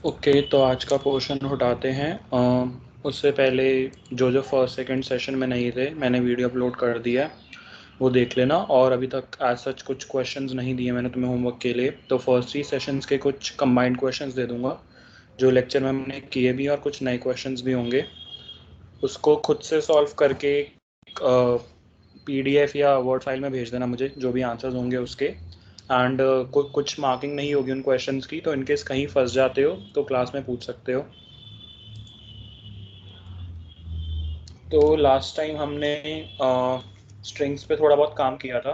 Okay तो आज का पोर्शन उठाते हैं। उससे पहले जो जो फर्स्ट सेकंड सेशन में नहीं थे मैंने वीडियो अपलोड कर दिया, वो देख लेना। और अभी तक एज सच कुछ क्वेश्चंस नहीं दिए मैंने तुम्हें होमवर्क के लिए, तो फर्स्ट 3 सेशंस के कुछ कंबाइंड क्वेश्चंस दे दूंगा जो लेक्चर में हमने किए भी, और कुछ नए क्वेश्चंस भी होंगे। उसको खुद से सॉल्व करके PDF या वर्ड फाइल में भेज देना मुझे, जो भी आंसर्स होंगे उसके। एंड कुछ मार्किंग नहीं होगी उन क्वेश्चंस की, तो इनकेस कहीं फंस जाते हो तो क्लास में पूछ सकते हो। तो लास्ट टाइम हमने स्ट्रिंग्स पे थोड़ा बहुत काम किया था।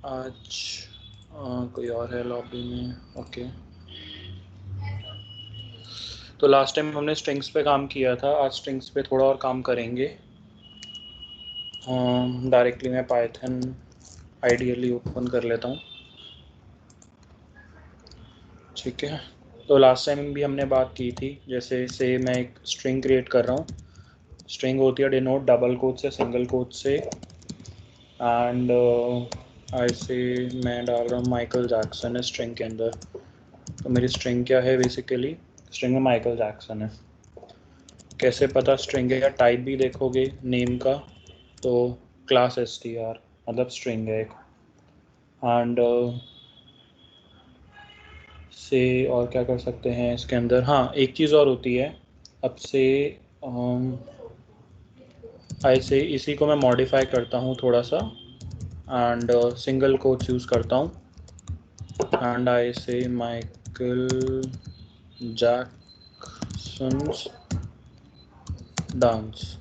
आज कोई और है लॉबी में? ओके तो लास्ट टाइम हमने स्ट्रिंग्स पे काम किया था, आज स्ट्रिंग्स पे थोड़ा और काम करेंगे। डायरेक्टली मैं पाइथन आइडियली ओपन कर लेता हूँ, ठीक है। तो लास्ट टाइम भी हमने बात की थी, जैसे से मैं एक स्ट्रिंग क्रिएट कर रहा हूँ। स्ट्रिंग होती है डिनोट डबल कोट से, सिंगल कोट से। एंड ऐसे मैं डाल रहा हूँ माइकल जैक्सन है स्ट्रिंग के अंदर। तो मेरी स्ट्रिंग क्या है? बेसिकली स्ट्रिंग में माइकल जैक्सन है। कैसे पता स्ट्रिंग है? या टाइप भी देखोगे नेम का तो क्लास str मतलब स्ट्रिंग है एक। एंड से और क्या कर सकते हैं इसके अंदर? हाँ एक चीज़ और होती है। अब से ऐसे इसी को मैं मॉडिफाई करता हूँ थोड़ा सा, एंड सिंगल कोट्स यूज़ करता हूँ। एंड आई से माइकल जैक्सन्स डांस,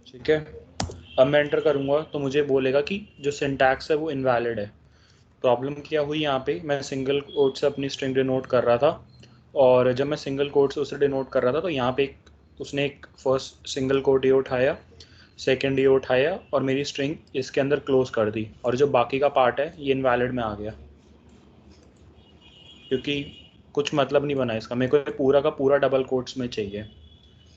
ठीक है। अब मैं एंटर करूँगा तो मुझे बोलेगा कि जो सिंटैक्स है वो इनवैलिड है। प्रॉब्लम क्या हुई यहाँ पे? मैं सिंगल कोट से अपनी स्ट्रिंग डिनोट कर रहा था, और जब मैं सिंगल कोट से उसे डिनोट कर रहा था तो यहाँ पे उसने एक फर्स्ट सिंगल कोट ये उठाया, सेकंड ये उठाया, और मेरी स्ट्रिंग इसके अंदर क्लोज कर दी, और जो बाकी का पार्ट है ये इनवैलिड में आ गया, क्योंकि कुछ मतलब नहीं बना इसका। मेरे को पूरा का पूरा डबल कोट्स में चाहिए।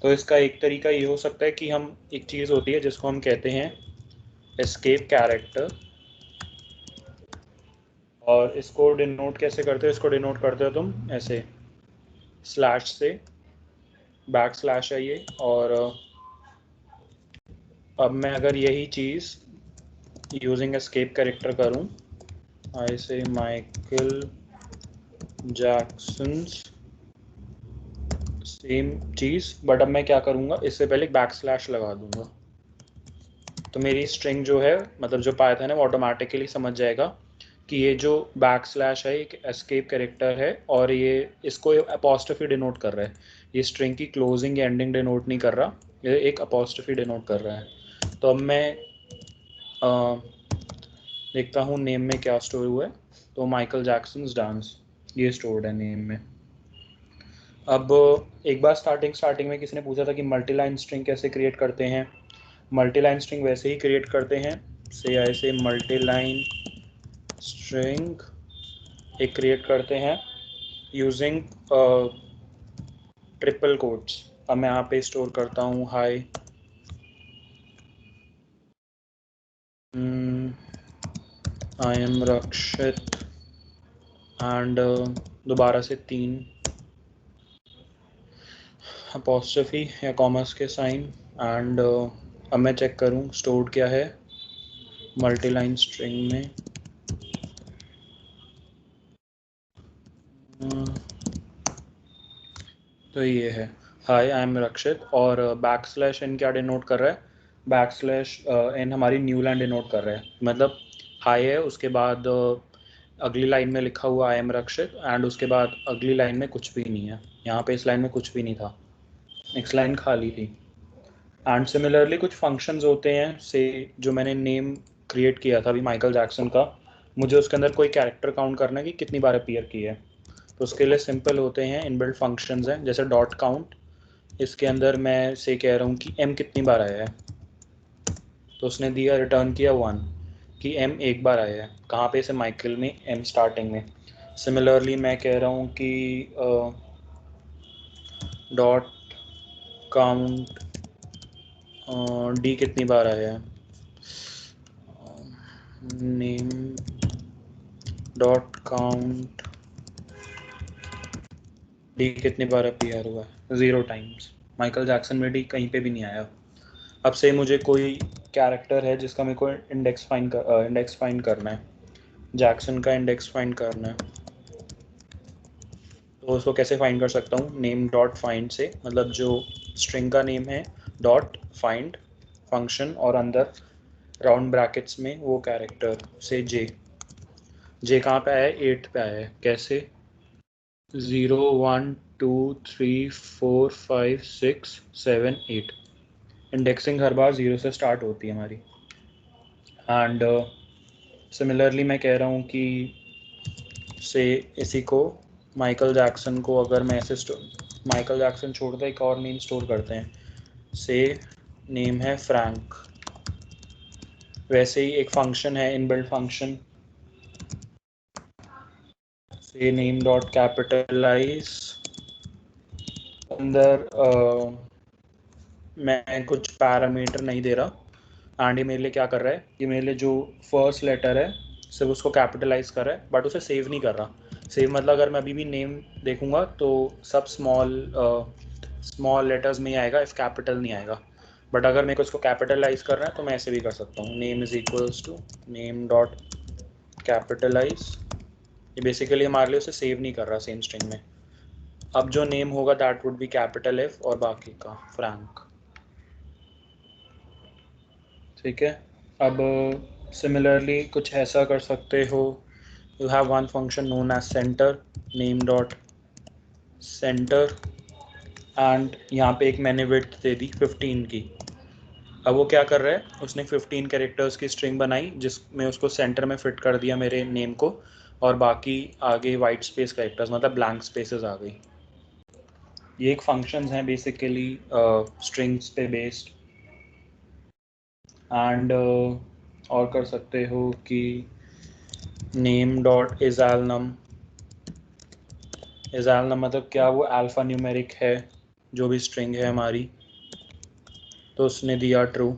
तो इसका एक तरीका ये हो सकता है कि हम, एक चीज़ होती है जिसको हम कहते हैं एस्केप कैरेक्टर, और इसको डिनोट कैसे करते हो? इसको डिनोट करते हो तुम ऐसे स्लैश से, बैक स्लैश है ये। और अब मैं अगर यही चीज़ यूजिंग एस्केप कैरेक्टर करूं, ऐसे माइकल जैक्सन्स, सेम चीज़, बट अब मैं क्या करूंगा, इससे पहले बैक स्लैश लगा दूंगा। तो मेरी स्ट्रिंग जो है, मतलब जो पाइथन है, वो ऑटोमेटिकली समझ जाएगा कि ये जो बैक स्लैश है एक एस्केप कैरेक्टर है, और ये इसको अपॉस्ट्रोफी डिनोट कर रहा है। ये स्ट्रिंग की क्लोजिंग या एंडिंग डिनोट नहीं कर रहा, ये एक अपॉस्ट्रोफी डिनोट कर रहा है। तो अब मैं देखता हूँ नेम में क्या स्टोर हुआ है। तो माइकल जैक्सन्स डांस ये स्टोर्ड है नेम में। अब एक बार स्टार्टिंग में किसी ने पूछा था कि मल्टी लाइन स्ट्रिंग कैसे क्रिएट करते हैं। मल्टी लाइन स्ट्रिंग वैसे ही क्रिएट करते हैं, से ऐसे मल्टी लाइन स्ट्रिंग एक क्रिएट करते हैं यूजिंग ट्रिपल कोट्स। अब मैं यहाँ पे स्टोर करता हूँ high I am Rakshit, and दोबारा से 3 अपॉस्ट्रोफी या कॉमर्स के साइन। एंड अब मैं चेक करूँ स्टोर्ड क्या है मल्टी लाइन स्ट्रिंग में। तो ये है हाय आई एम रक्षित, और बैक स्लैश एन क्या डिनोट कर रहा है? बैक स्लैश एन हमारी न्यू लाइन डिनोट कर रहा है, मतलब हाई है, उसके बाद अगली लाइन में लिखा हुआ आई एम रक्षित, एंड उसके बाद अगली लाइन में कुछ भी नहीं है। यहाँ पे इस लाइन में कुछ भी नहीं था, नेक्स्ट लाइन खाली थी। एंड सिमिलरली कुछ फंक्शंस होते हैं, से जो मैंने नेम क्रिएट किया था अभी माइकल जैक्सन का, मुझे उसके अंदर कोई कैरेक्टर काउंट करना है कि कितनी बार अपीयर की है। तो उसके लिए सिंपल होते हैं इनबिल्ट फंक्शंस हैं, जैसे डॉट काउंट। इसके अंदर मैं से कह रहा हूँ कि m कितनी बार आया है, तो उसने दिया रिटर्न किया 1। कि एम एक बार आया है, कहाँ पे से माइकल में एम स्टार्टिंग में। सिमिलरली मैं कह रहा हूँ कि डॉट काउंट डी कितनी बार आया है, नेम डॉट काउंट डी कितनी बार अपीयर हुआ है, 0 टाइम्स। माइकल जैक्सन में डी कहीं पे भी नहीं आया। अब से मुझे कोई कैरेक्टर है जिसका मेरे को इंडेक्स फाइंड करना है, जैक्सन का इंडेक्स फाइंड करना है, तो उसको कैसे फाइंड कर सकता हूँ, नेम डॉट फाइंड से, मतलब जो स्ट्रिंग का नेम है डॉट फाइंड फंक्शन और अंदर राउंड ब्रैकेट्स में वो कैरेक्टर से जे कहाँ पे आया है, 8 पे आया है। कैसे, 0 1 2 3 4 5 6 7 8। इंडेक्सिंग हर बार 0 से स्टार्ट होती है हमारी। एंड सिमिलरली मैं कह रहा हूँ कि से इसी को माइकल जैक्सन को अगर मैं ऐसे माइकल जैक्सन छोड़कर एक और नेम स्टोर करते हैं, से नेम है फ्रैंक। वैसे ही एक फंक्शन है इनबिल्ट फंक्शन, से नेम डॉट कैपिटलाइज, अंदर मैं कुछ पैरामीटर नहीं दे रहा एंड ये मेरे लिए क्या कर रहा है, ये मेरे लिए जो फर्स्ट लेटर है सिर्फ उसको कैपिटलाइज कर रहा है बट उसे सेव नहीं कर रहा। सेव मतलब अगर मैं अभी भी नेम देखूंगा तो सब स्मॉल लेटर्स में ही आएगा, इफ कैपिटल नहीं आएगा। बट अगर मेरे को इसको कैपिटलाइज करना है तो मैं ऐसे भी कर सकता हूँ, name is equals to name dot capitalize. ये बेसिकली हमारे लिए उसे सेव नहीं कर रहा सेम स्ट्रिंग में। अब जो नेम होगा that would be capital F और बाकी का फ्रैंक। ठीक है। अब सिमिलरली कुछ ऐसा कर सकते हो, you have one function known as centre, name dot centre, and यहाँ पे एक मैंने विड्थ दे दी 15 की। अब वो क्या कर रहा है, उसने 15 कैरेक्टर्स की स्ट्रिंग बनाई जिसमें उसको सेंटर में फिट कर दिया मेरे नेम को, और बाकी आगे वाइट स्पेस कैरेक्टर्स मतलब ब्लैंक स्पेसेस आ गई। ये एक फंक्शंस हैं बेसिकली स्ट्रिंग्स पे बेस्ड। एंड और कर सकते हो कि नेम डॉट इज़ालनम, इज़ालनम मतलब क्या, वो अल्फ़ा न्यूमेरिक है जो भी स्ट्रिंग है हमारी, तो उसने दिया ट्रू।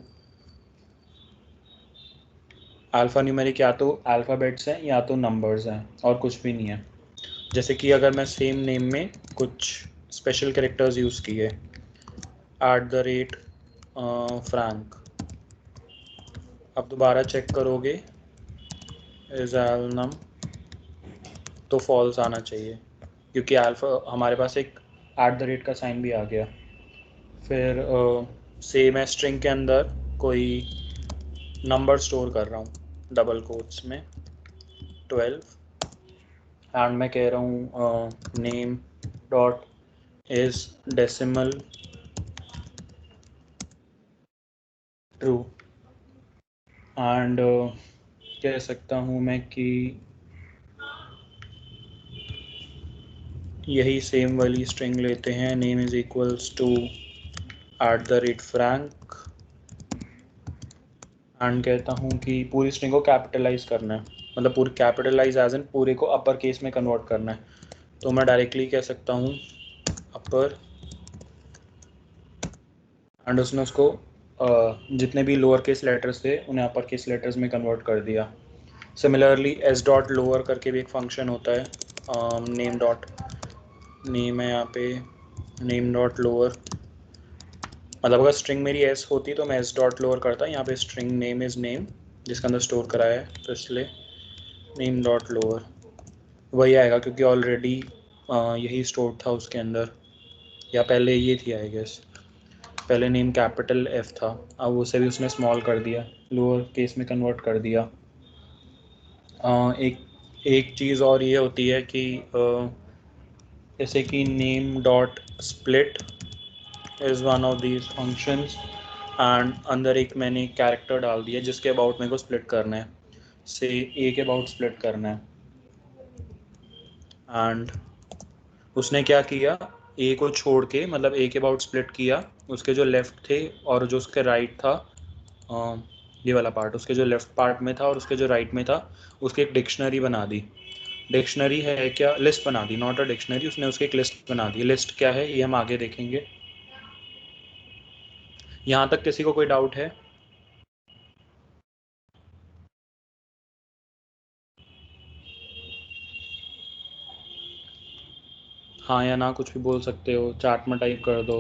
अल्फ़ा न्यूमेरिक या तो अल्फ़ाबेट्स हैं या तो नंबर्स हैं और कुछ भी नहीं है। जैसे कि अगर मैं सेम नेम में कुछ स्पेशल कैरेक्टर्स यूज़ किए, @फ्रैंक, अब दोबारा चेक करोगे इज़ालनम तो फॉल्स आना चाहिए क्योंकि अल्फ़ा हमारे पास एक का साइन भी आ गया। फिर से मैं स्ट्रिंग के अंदर कोई नंबर स्टोर कर रहा हूँ डबल कोट्स में 12, एंड मैं कह रहा हूँ name dot is decimal true, and कह सकता हूँ मैं कि यही सेम वाली स्ट्रिंग लेते हैं, name is equals to @Frank, and कहता हूँ कि पूरी स्ट्रिंग को कैपिटलाइज करना है, मतलब पूरी कैपिटलाइज एज इन पूरे को अपर केस में कन्वर्ट करना है। तो मैं डायरेक्टली कह सकता हूँ अपर, एंड उसने उसको जितने भी लोअर केस लेटर्स थे उन्हें अपर केस लेटर्स में कन्वर्ट कर दिया। सिमिलरली एस डॉट लोअर करके भी एक फंक्शन होता है, नेम डॉट, नेम है यहाँ पे नेम डॉट लोअर, मतलब अगर स्ट्रिंग मेरी एस होती तो मैं एस डॉट लोअर करता, यहाँ पे स्ट्रिंग नेम इज़ नेम जिसके अंदर स्टोर कराया है तो इसलिए नेम डॉट लोअर वही आएगा क्योंकि ऑलरेडी यही स्टोर था उसके अंदर, या पहले ये थी आई गेस, पहले नेम कैपिटल एफ था, अब उसे भी उसने स्मॉल कर दिया, लोअर केस में कन्वर्ट कर दिया। एक एक चीज़ और ये होती है कि जैसे कि name dot split is one of these functions, and अंदर एक मैंने कैरेक्टर डाल दिया जिसके अबाउट मेरे को स्प्लिट करना है, से ए के अबाउट स्प्लिट करना है, एंड उसने क्या किया, ए को छोड़ के मतलब ए के अबाउट स्प्लिट किया, उसके जो लेफ़्ट थे और जो उसके राइट था ये वाला पार्ट, उसके जो लेफ्ट पार्ट में था और उसके जो राइट में था, उसकी एक डिक्शनरी बना दी। डिक्शनरी है क्या, लिस्ट बना दी, नॉट अ डिक्शनरी, उसने उसकी एक लिस्ट बना दी। लिस्ट क्या है ये हम आगे देखेंगे। यहाँ तक किसी को कोई डाउट है? हाँ या ना कुछ भी बोल सकते हो, चैट में टाइप कर दो।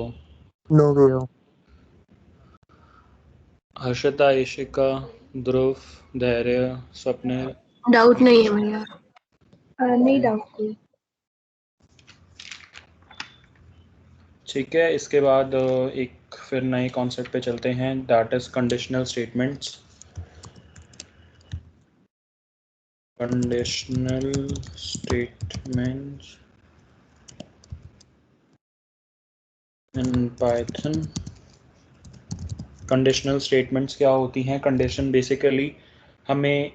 नो भैया। हर्षिता, इशिका, ध्रुव, धैर्य, स्वप्निल। डाउट नहीं है भैया। नहीं डाउट कोई। ठीक है, इसके बाद एक फिर नए कॉन्सेप्ट पे चलते हैं, that is conditional statements. Conditional statements in Python. Conditional statements क्या होती हैं? कंडीशन बेसिकली हमें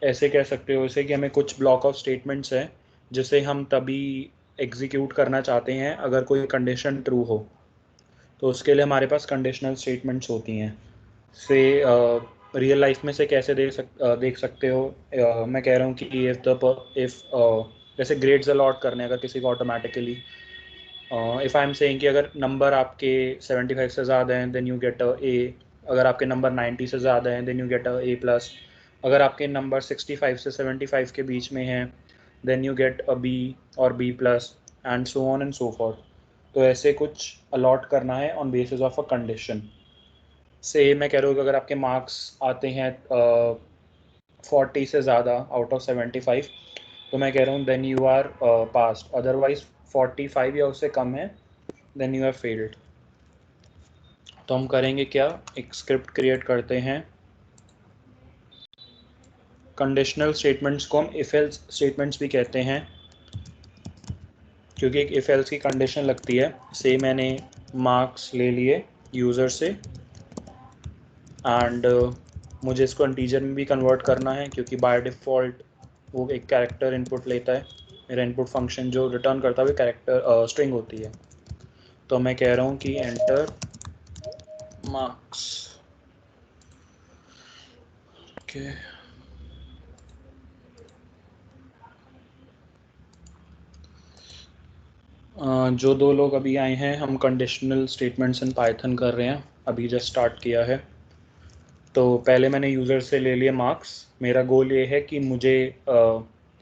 ऐसे कह सकते हो इसे कि हमें कुछ ब्लॉक ऑफ स्टेटमेंट्स हैं जिसे हम तभी एग्जीक्यूट करना चाहते हैं अगर कोई कंडीशन ट्रू हो, तो उसके लिए हमारे पास कंडीशनल स्टेटमेंट्स होती हैं। से रियल लाइफ में से कैसे देख सकते हो? मैं कह रहा हूँ कि इफ़ जैसे ग्रेड्स अलॉट करने अगर किसी को automatically, if I am saying कि अगर नंबर आपके 75 से ज़्यादा हैं then you get a A, अगर आपके नंबर 90 से ज़्यादा हैं then you get a A plus, अगर आपके नंबर 65 से 75 के बीच में हैं then you get a B और B plus, and so on and so forth. तो ऐसे कुछ अलॉट करना है on basis of a condition. से मैं कह रहा हूँ कि अगर आपके मार्क्स आते हैं 40 से ज़्यादा आउट ऑफ 75, तो मैं कह रहा हूँ then you are passed, otherwise 45 या उससे कम है देन यू हैव फेल्ड। तो हम करेंगे क्या, एक स्क्रिप्ट क्रिएट करते हैं। कंडीशनल स्टेटमेंट्स को हम इफ एल्स स्टेटमेंट्स भी कहते हैं क्योंकि एक इफ एल्स की कंडीशन लगती है। से मैंने मार्क्स ले लिए यूज़र से एंड मुझे इसको इंटीजर में भी कन्वर्ट करना है क्योंकि बाय डिफ़ॉल्ट वो एक कैरेक्टर इनपुट लेता है। मेरा इनपुट फंक्शन जो रिटर्न करता है वो कैरेक्टर स्ट्रिंग होती है। तो मैं कह रहा हूँ कि एंटर मार्क्स। ओके, जो दो लोग अभी आए हैं, हम कंडीशनल स्टेटमेंट्स इन पाइथन कर रहे हैं, अभी जस्ट स्टार्ट किया है। तो पहले मैंने यूज़र से ले लिए मार्क्स। मेरा गोल ये है कि मुझे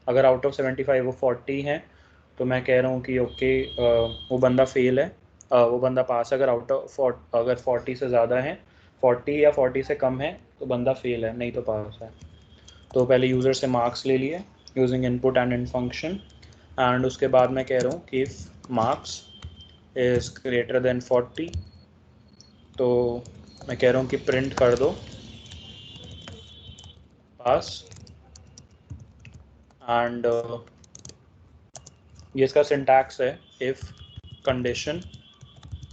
अगर आउट ऑफ 75 वो 40 हैं तो मैं कह रहा हूँ कि ओके वो बंदा फेल है, वो बंदा पास है। अगर अगर 40 से ज़्यादा है, 40 या 40 से कम है तो बंदा फेल है, नहीं तो पास है। तो पहले यूज़र से मार्क्स ले लिए using input and in function, and उसके बाद मैं कह रहा हूँ कि मार्क्स इज़ ग्रेटर देन 40, तो मैं कह रहा हूँ कि प्रिंट कर दो पास। एंड ये इसका सिंटैक्स है, इफ़ कंडीशन,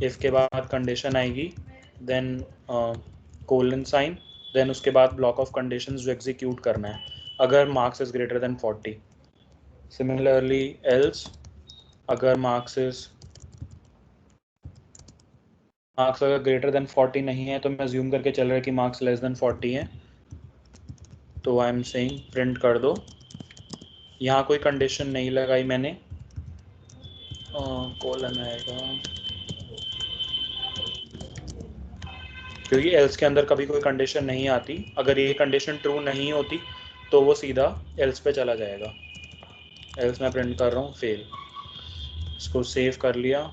इफ़ के बाद कंडीशन आएगी देन कोलन साइन, देन उसके बाद ब्लॉक ऑफ कंडीशंस जो एग्जीक्यूट करना है अगर marks is greater than 40। Similarly else, अगर मार्क्स अगर ग्रेटर देन 40 नहीं है तो मैं ज्यूम करके चल रहा है कि मार्क्स लेस देन 40 है, तो आई एम सेइंग प्रिंट कर दो। यहाँ कोई कंडीशन नहीं लगाई मैंने, कोलन आएगा क्योंकि एल्स के अंदर कभी कोई कंडीशन नहीं आती। अगर ये कंडीशन ट्रू नहीं होती तो वो सीधा एल्स पे चला जाएगा। एल्स मैं प्रिंट कर रहा हूँ फेल। इसको सेव कर लिया।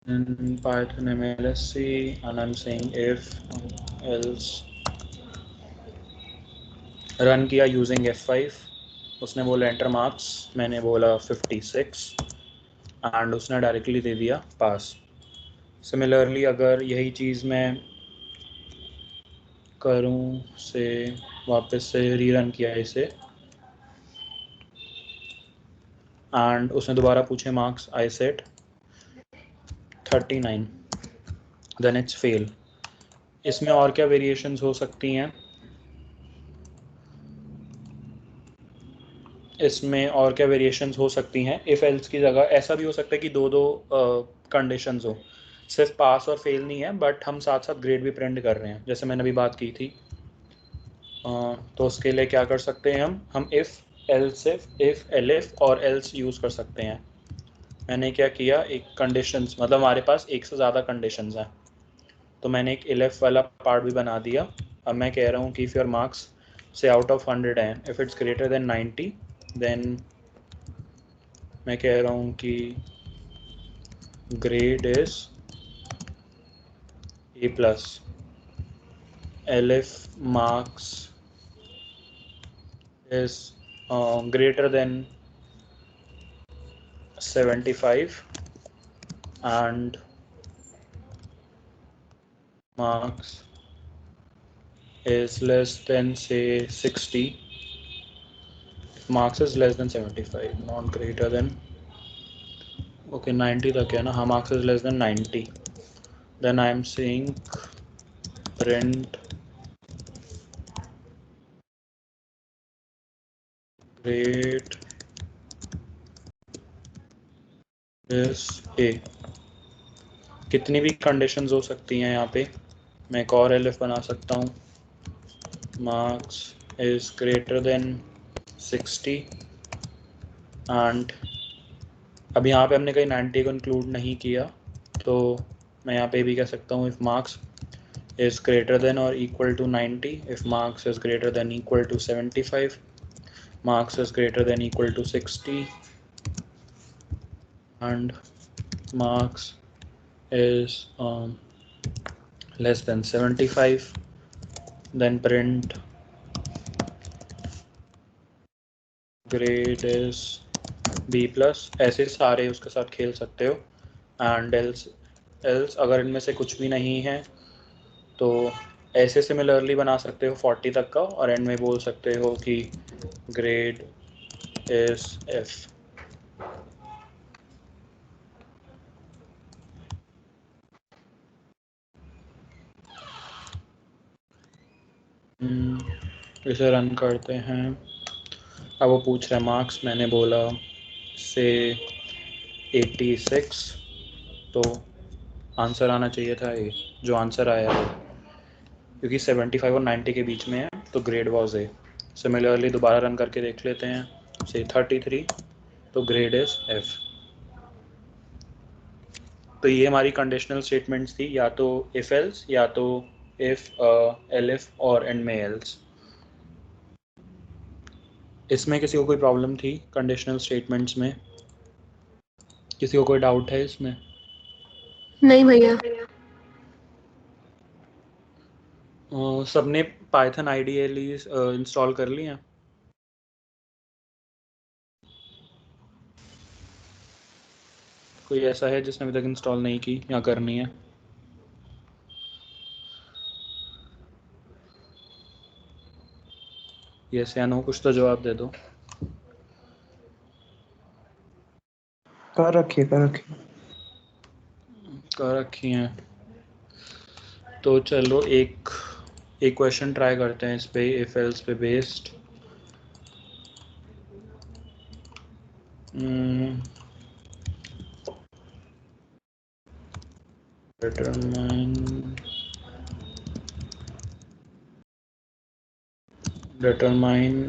in Python MLSC and I'm saying if else, run किया यूजिंग F5, उसने बोला एंटर मार्क्स, मैंने बोला 56 एंड उसने डायरेक्टली दे दिया पास। सिमिलरली अगर यही चीज़ मैं करूं से वापस से रीरन किया इसे एंड उसने दोबारा पूछे marks, I set 39, then it's fail. इसमें और क्या वेरिएशंस हो सकती हैं? इसमें और क्या वेरिएशंस हो सकती हैं? इफ़ एल्स की जगह ऐसा भी हो सकता है कि दो कंडीशंस हो। सिर्फ पास और फेल नहीं है, बट हम साथ साथ ग्रेड भी प्रिंट कर रहे हैं, जैसे मैंने अभी बात की थी। तो उसके लिए क्या कर सकते हैं हम इफ़ एल्स इफ़ एलिफ और एल्स यूज़ कर सकते हैं। मैंने क्या किया, एक कंडीशंस, मतलब हमारे पास एक से ज़्यादा कंडीशंस हैं, तो मैंने एक इलेफ वाला पार्ट भी बना दिया। अब मैं कह रहा हूँ कि इफ़ योर मार्क्स से आउट ऑफ 100 हैं, if it's greater than 90, then मैं कह रहा हूँ कि grade is A plus, elif marks is greater than 75 and marks is less than say 60. Marks is less than 75, not greater than, okay 90 तक है ना, हाँ marks is less than 90, then I am saying print grade is A। कितनी भी conditions हो सकती हैं यहाँ पे, मैं एक और एलिफ बना सकता हूँ, marks is greater than 60 and, अब यहाँ पे हमने कहीं 90 को इंक्लूड नहीं किया, तो मैं यहाँ पे भी कह सकता हूँ if marks is greater than or equal to 90, if marks is greater than equal to 75, marks is greater than equal to 60 and marks is less than 75, then print grade is B plus। ऐसे सारे उसके साथ खेल सकते हो, and else अगर इनमें से कुछ भी नहीं है तो ऐसे सिमिलरली बना सकते हो 40 तक का, और एंड में बोल सकते हो कि ग्रेड इज F। इसे रन करते हैं। अब वो पूछ रहा है मार्क्स, मैंने बोला से 86, तो आंसर आना चाहिए था ए, जो आंसर आया है क्योंकि 75 और 90 के बीच में है, तो ग्रेड वॉज ए। सिमिलरली दोबारा रन करके देख लेते हैं, से 33, तो ग्रेड इज एफ। तो ये हमारी कंडीशनल स्टेटमेंट्स थी, या तो इफ एल्स, या तो इफ एलिफ और एंड में एल्स। इसमें किसी को कोई प्रॉब्लम थी कंडीशनल स्टेटमेंट्स में? किसी को कोई डाउट है इसमें? नहीं भैया। सबने पाइथन आईडीएली इंस्टॉल कर लिया? कोई ऐसा है जिसने अभी तक इंस्टॉल नहीं की या करनी है? यस या नो, कुछ तो जवाब दे दो। कर रखी कर रखी हैं, तो चलो एक क्वेश्चन ट्राई करते हैं इस पे, इफ एल्स पे बेस्ड। determine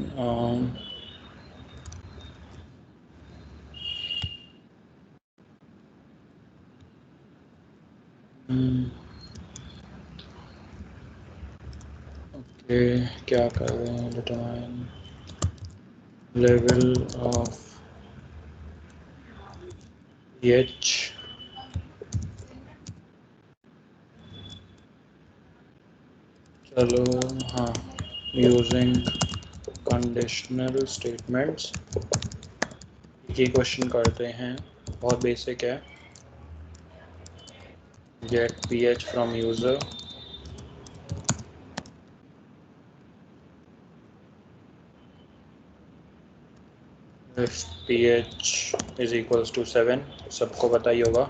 ओके, क्या कर रहे हैं, determine level of pH चलो हाँ, यूजिंग कंडीशनल स्टेटमेंट्स, ये क्वेश्चन करते हैं, बहुत बेसिक है। Get pH from user, if pH is equals to 7, सबको पता ही होगा,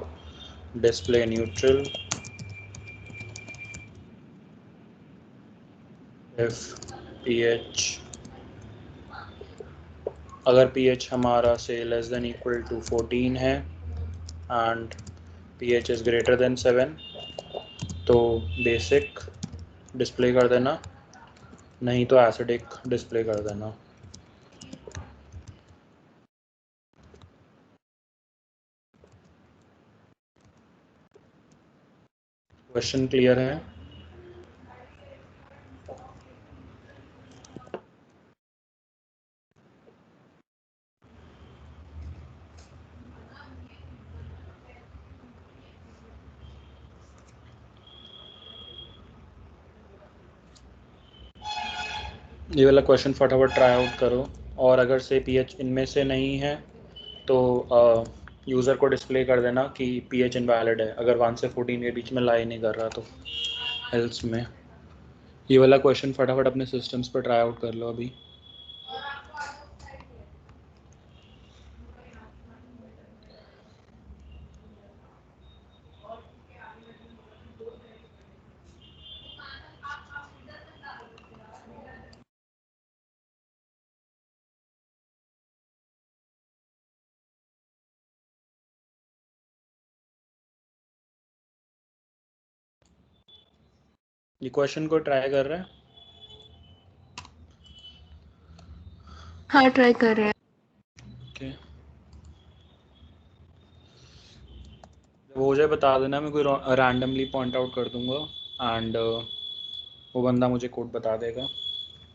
डिस्प्ले न्यूट्रल। if pH, अगर pH हमारा से लेस देन इक्वल टू 14 है and pH is greater than 7 तो बेसिक डिस्प्ले कर देना, नहीं तो एसिडिक डिस्प्ले कर देना। क्वेश्चन क्लियर है? ये वाला क्वेश्चन फटाफट ट्राई आउट करो, और अगर से पीएच इनमें से नहीं है तो यूज़र को डिस्प्ले कर देना कि पीएच इनवैलिड है, अगर 1 से 14 के बीच में लाई नहीं कर रहा तो। एल्स में ये वाला क्वेश्चन फटाफट अपने सिस्टम्स पर ट्राई आउट कर लो अभी। ये क्वेश्चन को ट्राई कर रहे हैं? हाँ ट्राई कर रहे हैं। ओके, वो मुझे बता देना, मैं कोई रैंडमली पॉइंट आउट कर दूंगा एंड वो बंदा मुझे कोड बता देगा,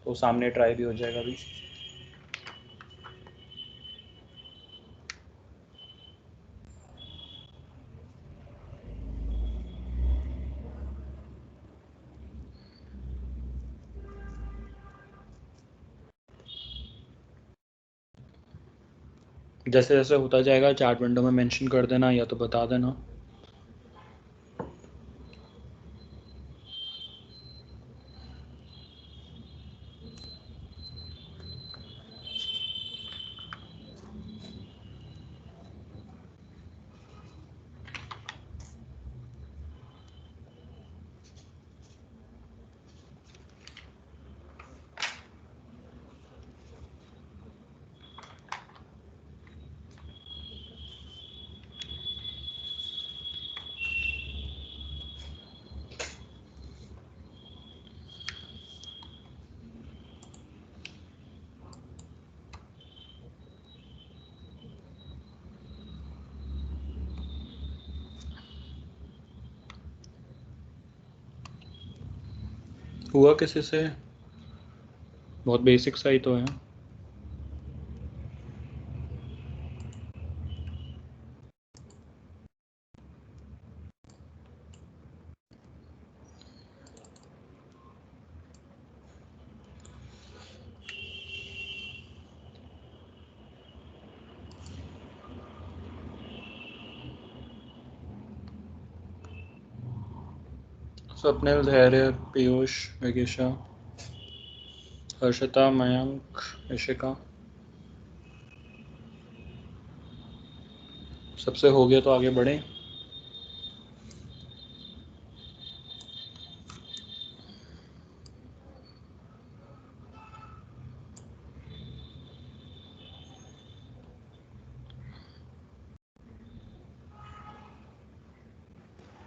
तो सामने ट्राई भी हो जाएगा अभी। जैसे जैसे होता जाएगा चैट विंडो में मेंशन कर देना या तो बता देना। हुआ किसी से? बहुत बेसिक सा ही तो है। स्वप्निल, धैर्य, पीयूष, विगिशा, हर्षिता, मयंक, इशिका, सबसे हो गया तो आगे बढ़े।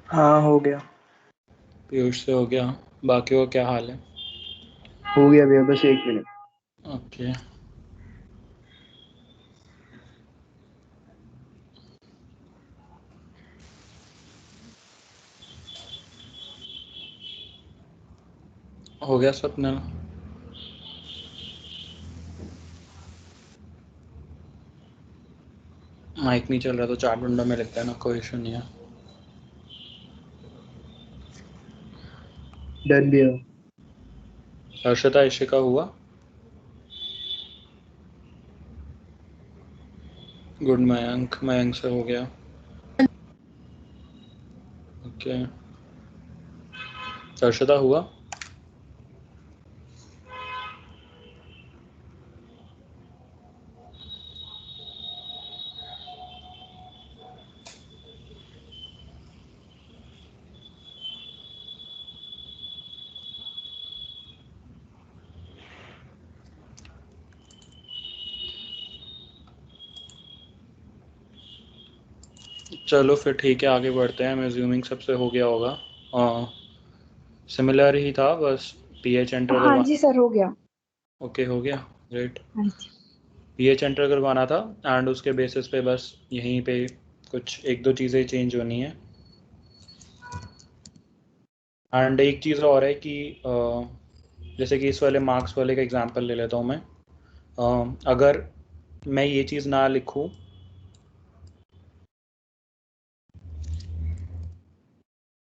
हाँ हो गया। पीयूष से हो गया, बाकी का क्या हाल है? हो गया भैया, बस 1 मिनट। ओके, हो गया स्वप्निल। माइक नहीं चल रहा तो चैट विंडो में लिखता है ना, कोई इशू नहीं है। डन भैया। हर्षिता, इशिका हुआ? गुड। मयंक, मयंक से हो गया। ओके, हर्षिता हुआ? चलो फिर ठीक है, आगे बढ़ते हैं। मैं अज्यूमिंग सबसे हो गया होगा। सिमिलर ही था, बस पीएच एंटर हाँ करवा। जी सर, हो गया। ओके, हो गया, ग्रेट। हाँ जी। पीएच एंटर करवाना था एंड उसके बेसिस पे बस यहीं पे कुछ एक दो चीज़ें चेंज होनी है। एंड एक चीज़ और है कि जैसे कि इस वाले मार्क्स वाले का एग्जांपल ले लेता हूँ मैं। अगर मैं ये चीज़ ना लिखूँ,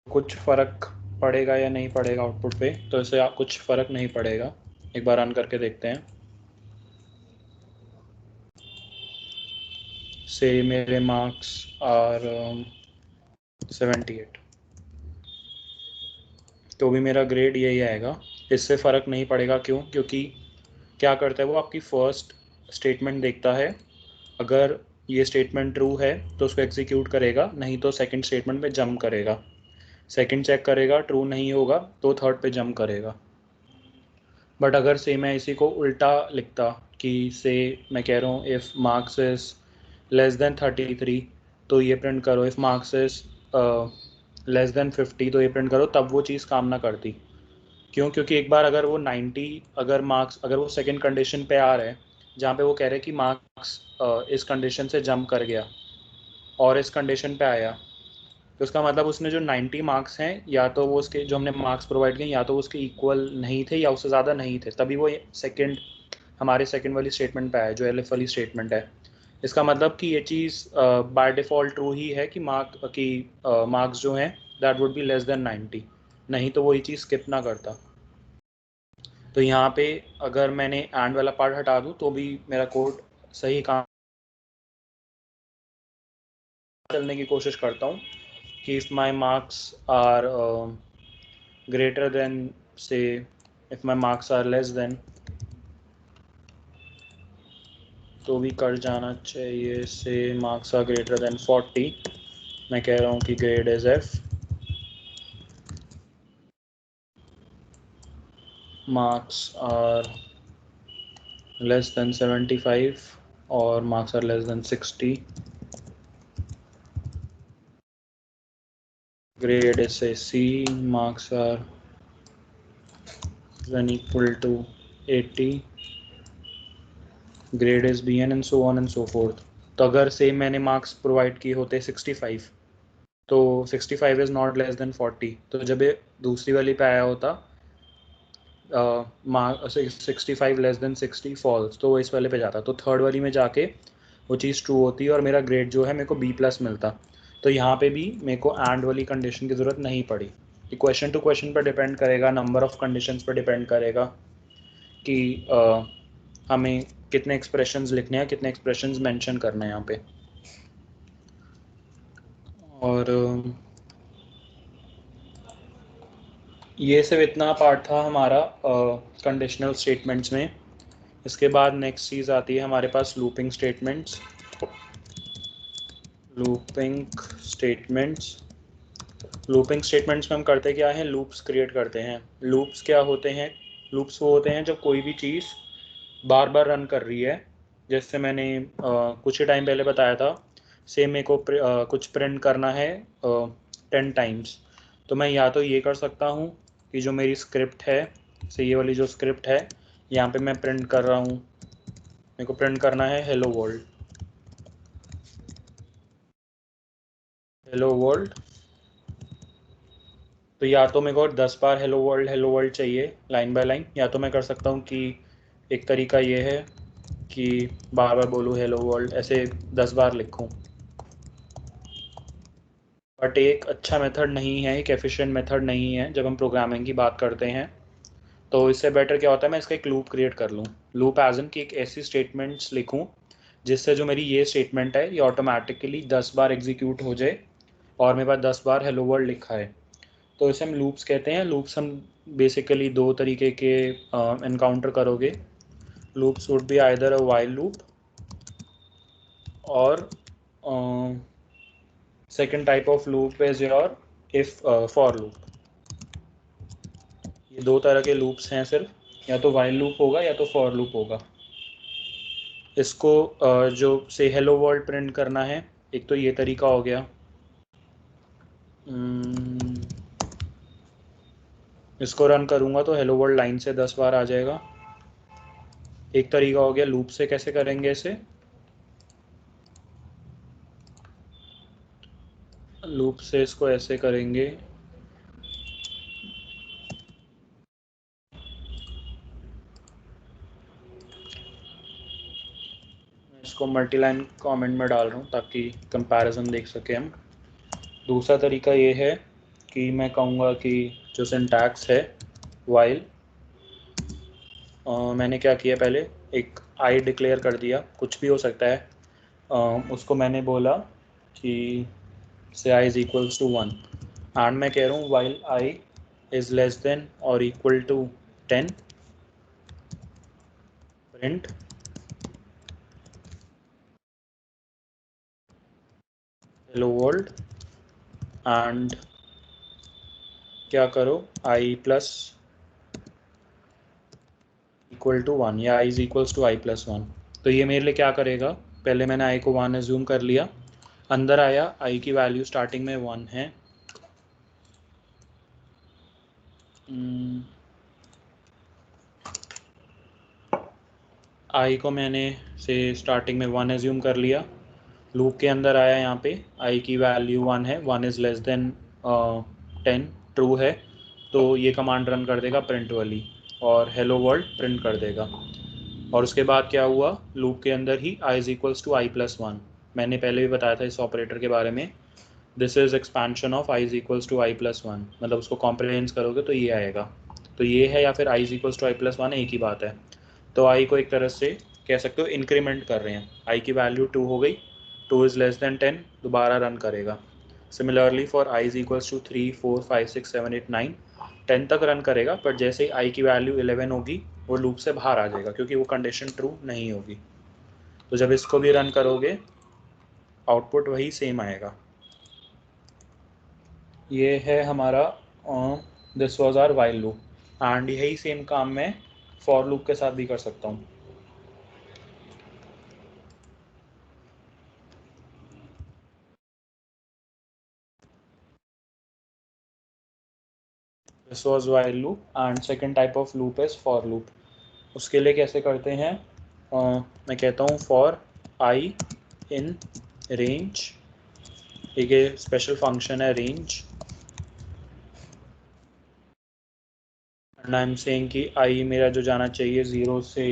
कुछ फ़र्क पड़ेगा या नहीं पड़ेगा आउटपुट पे? तो इससे कुछ फ़र्क नहीं पड़ेगा। एक बार रन करके देखते हैं। से मेरे मार्क्स आर 78, तो भी मेरा ग्रेड यही आएगा। इससे फ़र्क नहीं पड़ेगा। क्यों? क्योंकि क्या करता है वो, आपकी फ़र्स्ट स्टेटमेंट देखता है। अगर ये स्टेटमेंट ट्रू है तो उसको एग्जीक्यूट करेगा, नहीं तो सेकंड स्टेटमेंट पे जंप करेगा। सेकंड चेक करेगा, ट्रू नहीं होगा तो थर्ड पे जंप करेगा। बट अगर से मैं इसी को उल्टा लिखता कि से मैं कह रहा हूँ if marks is less than 33 तो ये प्रिंट करो, if marks is less than 50 तो ये प्रिंट करो, तब वो चीज़ काम ना करती। क्यों? क्योंकि एक बार अगर वो 90 अगर मार्क्स अगर वो सेकंड कंडीशन पे आ रहे हैं जहाँ पे वो कह रहे हैं कि मार्क्स इस कंडीशन से जंप कर गया और इस कंडीशन पे आया, तो उसका मतलब उसने जो 90 मार्क्स हैं या तो वो उसके जो हमने मार्क्स प्रोवाइड किए या तो वो उसके इक्वल नहीं थे या उससे ज़्यादा नहीं थे, तभी वो सेकंड हमारे सेकंड वाली स्टेटमेंट पे आया जो एलिफ वाली स्टेटमेंट है। इसका मतलब कि ये चीज़ बाय डिफ़ॉल्ट ट्रू ही है कि मार्क्स जो हैं that would be less than 90, नहीं तो वो ये चीज़ स्किप ना करता। तो यहाँ पे अगर मैंने एंड वाला पार्ट हटा दूँ तो भी मेरा कोड सही काम चलने की कोशिश करता हूँ कि if my marks are greater than say if my marks are less than, तो भी कर जाना चाहिए से मार्क्स आर ग्रेटर देन 40। मैं कह रहा हूँ कि grade is F, marks are less than 75 और marks are less than 60, grade is say C, marks are then equal to 80, grade is BN and so on and so forth। तो अगर से मैंने मार्क्स प्रोवाइड किए होते 65 तो 65 is not less than 40, तो जब ये दूसरी वाली पे आया होता 65 लेस देन 60 फॉल्स, तो वो इस वाले पे जाता, तो थर्ड वाली में जाके वो चीज़ ट्रू होती है और मेरा ग्रेड जो है मेरे को B प्लस मिलता। तो यहाँ पे भी मेरे को एंड वाली कंडीशन की ज़रूरत नहीं पड़ी। क्वेश्चन टू क्वेश्चन पर डिपेंड करेगा, नंबर ऑफ़ कंडीशंस पर डिपेंड करेगा कि हमें कितने एक्सप्रेशंस लिखने हैं, कितने एक्सप्रेशंस मेंशन करने हैं यहाँ पे। और ये सिर्फ इतना पार्ट था हमारा कंडीशनल स्टेटमेंट्स में। इसके बाद नेक्स्ट चीज़ आती है हमारे पास looping statements. Looping statements looping statements में हम करते क्या हैं, लूप्स क्रिएट करते हैं। लूप्स क्या होते हैं? लूप्स वो होते हैं जब कोई भी चीज़ बार बार रन कर रही है। जैसे मैंने कुछ ही टाइम पहले बताया था, सेम मेरे को कुछ प्रिंट करना है 10 टाइम्स, तो मैं या तो ये कर सकता हूँ कि जो मेरी स्क्रिप्ट है, से ये वाली जो स्क्रिप्ट है यहाँ पे मैं प्रिंट कर रहा हूँ, मेरे को प्रिंट करना है हेलो वर्ल्ड, हेलो वर्ल्ड। तो या तो मेरे को 10 बार हेलो वर्ल्ड चाहिए लाइन बाय लाइन, या तो मैं कर सकता हूँ कि एक तरीका ये है कि बार बार बोलूँ हेलो वर्ल्ड, ऐसे 10 बार लिखूँ। बट एक अच्छा मेथड नहीं है, एक एफिशिएंट मेथड नहीं है जब हम प्रोग्रामिंग की बात करते हैं। तो इससे बेटर क्या होता है, मैं इसका एक लूप क्रिएट कर लूँ। लूप एज इन की एक ऐसी स्टेटमेंट्स लिखूँ जिससे जो मेरी ये स्टेटमेंट है ये ऑटोमेटिकली 10 बार एग्जीक्यूट हो जाए और मेरे पास 10 बार हेलो वर्ल्ड लिखा है। तो इसे हम लूप्स कहते हैं। लूप्स हम बेसिकली दो तरीके के एनकाउंटर करोगे। Loops would be either a while loop और second type of loop is your if for loop. ये दो तरह के लूप्स हैं सिर्फ, या तो वाइल लूप होगा या तो फॉर लूप होगा। इसको जो से हेलो वर्ल्ड प्रिंट करना है, एक तो ये तरीका हो गया। इसको रन करूँगा तो हेलो वर्ल्ड लाइन से 10 बार आ जाएगा। एक तरीका हो गया। लूप से कैसे करेंगे इसे? लूप से इसको ऐसे करेंगे, इसको मल्टीलाइन कमेंट में डाल रहा हूँ ताकि कंपैरिजन देख सके हम। दूसरा तरीका ये है कि मैं कहूँगा कि जो सिंटैक्स है वाइल, मैंने क्या किया, पहले एक आई डिक्लेयर कर दिया, कुछ भी हो सकता है। उसको मैंने बोला कि say i is equals to 1 and मैं कह रहा हूँ while i is less than और equal to 10 print hello world and क्या करो आई प्लस इक्वल टू 1 या i is equals to i plus 1। तो ये मेरे लिए क्या करेगा, पहले मैंने आई को 1 एज्यूम कर लिया, अंदर आया, आई की वैल्यू स्टार्टिंग में 1 है, आई को मैंने से स्टार्टिंग में 1 एज्यूम कर लिया, लूप के अंदर आया, यहाँ पे आई की वैल्यू 1 है, 1 इज़ लेस देन 10 ट्रू है, तो ये कमांड रन कर देगा प्रिंट वाली और हेलो वर्ल्ड प्रिंट कर देगा। और उसके बाद क्या हुआ, लूप के अंदर ही i is equals to i plus 1, मैंने पहले भी बताया था इस ऑपरेटर के बारे में। This is expansion of i is equals to i plus 1, मतलब उसको कॉम्प्रिहेंस करोगे तो ये आएगा। तो ये है या फिर i is equals to i plus 1 एक ही बात है। तो आई को एक तरह से कह सकते हो इंक्रीमेंट कर रहे हैं, आई की वैल्यू 2 हो गई, 2 इज़ लेस देन 10, दोबारा रन करेगा। Similarly for i is equals to 3 4 5 6 7 8 9 10 तक रन करेगा, पर जैसे ही आई की वैल्यू 11 होगी वो लूप से बाहर आ जाएगा क्योंकि वो कंडीशन ट्रू नहीं होगी। तो जब इसको भी रन करोगे आउटपुट वही सेम आएगा। ये है हमारा this was our while loop and यही सेम काम मैं फॉर लूप के साथ भी कर सकता हूँ। This was while loop and second type of loop is for loop. उसके लिए कैसे करते हैं, मैं कहता हूँ फॉर आई इन रेंज, एक स्पेशल फंक्शन है range, and I am saying कि आई मेरा जो जाना चाहिए 0 से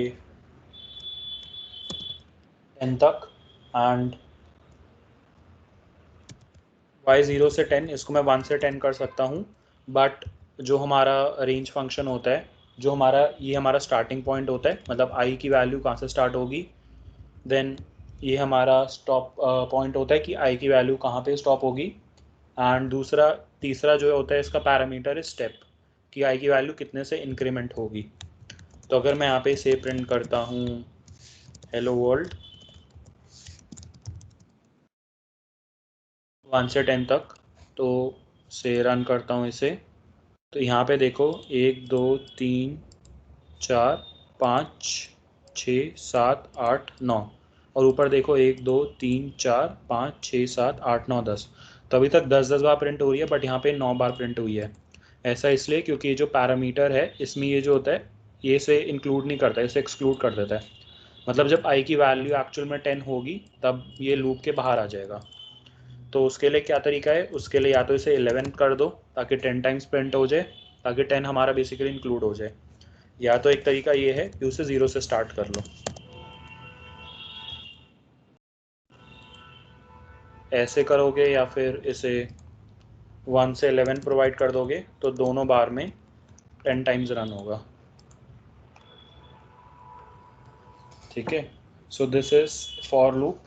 10 तक एंड वाई 0 से 10, इसको मैं 1 से 10 कर सकता हूँ, बट जो हमारा रेंज फंक्शन होता है, जो हमारा ये हमारा स्टार्टिंग पॉइंट होता है, मतलब आई की वैल्यू कहाँ से स्टार्ट होगी, देन ये हमारा स्टॉप पॉइंट होता है कि आई की वैल्यू कहाँ पे स्टॉप होगी, एंड दूसरा तीसरा जो होता है इसका पैरामीटर है स्टेप, कि आई की वैल्यू कितने से इंक्रीमेंट होगी। तो अगर मैं यहाँ पे से प्रिंट करता हूँ हेलो वर्ल्ड 1 से 10 तक, तो से रन करता हूँ इसे, तो यहाँ पे देखो 1 2 3 4 5 6 7 8 9, और ऊपर देखो 1 2 3 4 5 6 7 8 9 10, तो अभी तक 10 बार प्रिंट हो रही है, बट यहाँ पे 9 बार प्रिंट हुई है। ऐसा इसलिए क्योंकि ये जो पैरामीटर है इसमें ये जो होता है ये इसे इंक्लूड नहीं करता है, इसे एक्सक्लूड कर देता है, मतलब जब आई की वैल्यू एक्चुअल में 10 होगी तब ये लूप के बाहर आ जाएगा। तो उसके लिए क्या तरीका है, उसके लिए या तो इसे 11 कर दो ताकि 10 टाइम्स प्रिंट हो जाए, ताकि 10 हमारा बेसिकली इंक्लूड हो जाए, या तो एक तरीका ये है कि उसे 0 से स्टार्ट कर लो, ऐसे करोगे, या फिर इसे 1 से 11 प्रोवाइड कर दोगे तो दोनों बार में 10 टाइम्स रन होगा। ठीक है, so this is for loop.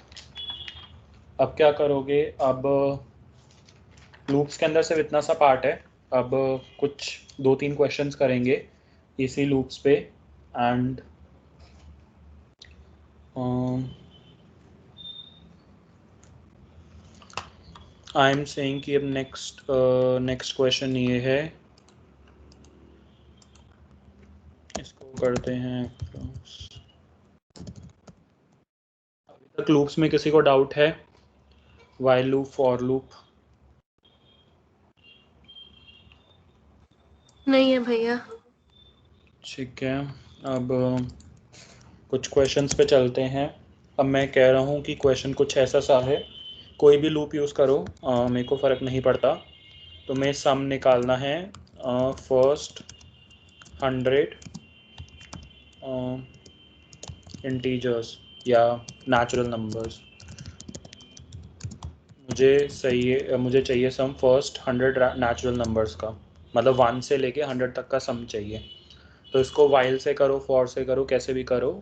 अब क्या करोगे, अब लूप्स के अंदर सिर्फ इतना सा पार्ट है, अब कुछ 2-3 क्वेश्चंस करेंगे इसी लूप्स पे, एंड आई एम सेइंग कि अब नेक्स्ट क्वेश्चन ये है, इसको करते हैं। अभी तक लूप्स में किसी को डाउट है, वाइल लूप, फॉर लूप? नहीं है भैया। ठीक है, अब कुछ क्वेश्चंस पे चलते हैं। अब मैं कह रहा हूँ कि क्वेश्चन कुछ ऐसा सा है, कोई भी लूप यूज़ करो, मेरे को फ़र्क नहीं पड़ता। तुम्हें सम निकालना है, फर्स्ट 100 इंटीजर्स या नेचुरल नंबर्स। मुझे चाहिए सम फर्स्ट 100 नेचुरल नंबर्स का, मतलब 1 से लेके 100 तक का सम चाहिए। तो इसको वाइल से करो, फॉर से करो, कैसे भी करो,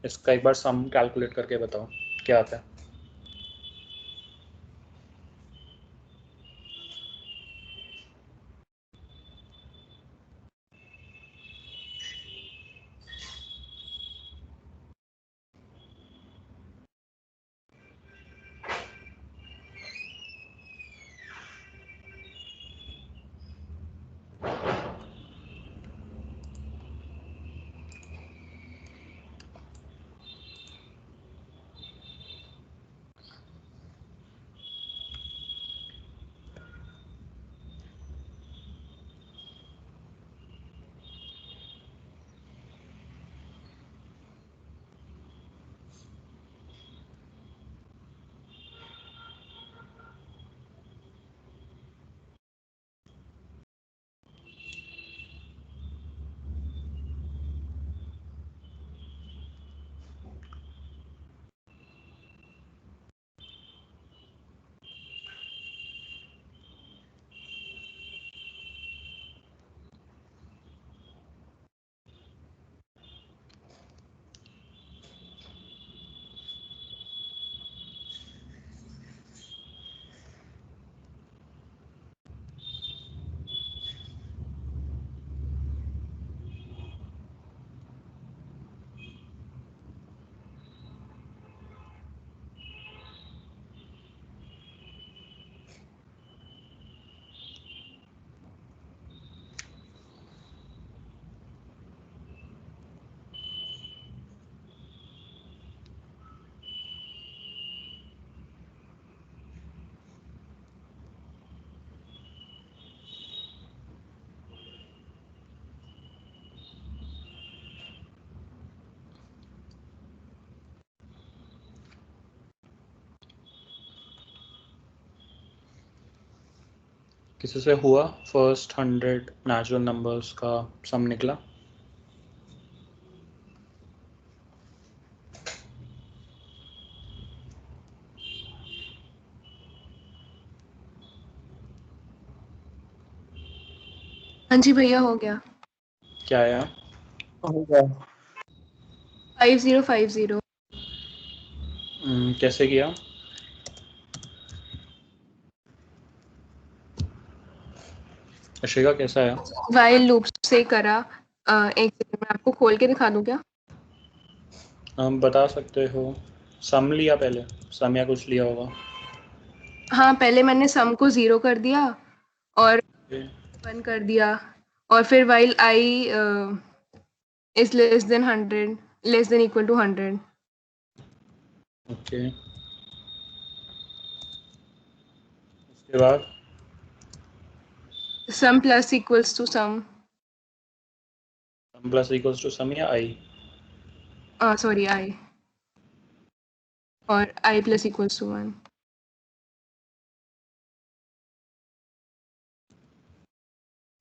इसका एक बार सम कैलकुलेट करके बताओ क्या आता है। किसी से हुआ फर्स्ट 100 नेचुरल नंबर्स का सम निकला? हाँ जी भैया, हो गया। क्या आया? हो गया। 5050। कैसे किया? अशिका कैसा आया? वाइल लूप से करा। एक सेकंड में आपको खोल के दिखा दूं क्या? हम बता सकते हो, सम लिया पहले, सम या कुछ लिया होगा। हाँ, पहले मैंने सम को 0 कर दिया और ओके 1 कर दिया, और फिर while i is less than 100, less than equal to 100। Okay, उसके बाद sum plus equals to sum. Sum plus equals to sum या आई? सॉरी, आई, और i plus equals to 1।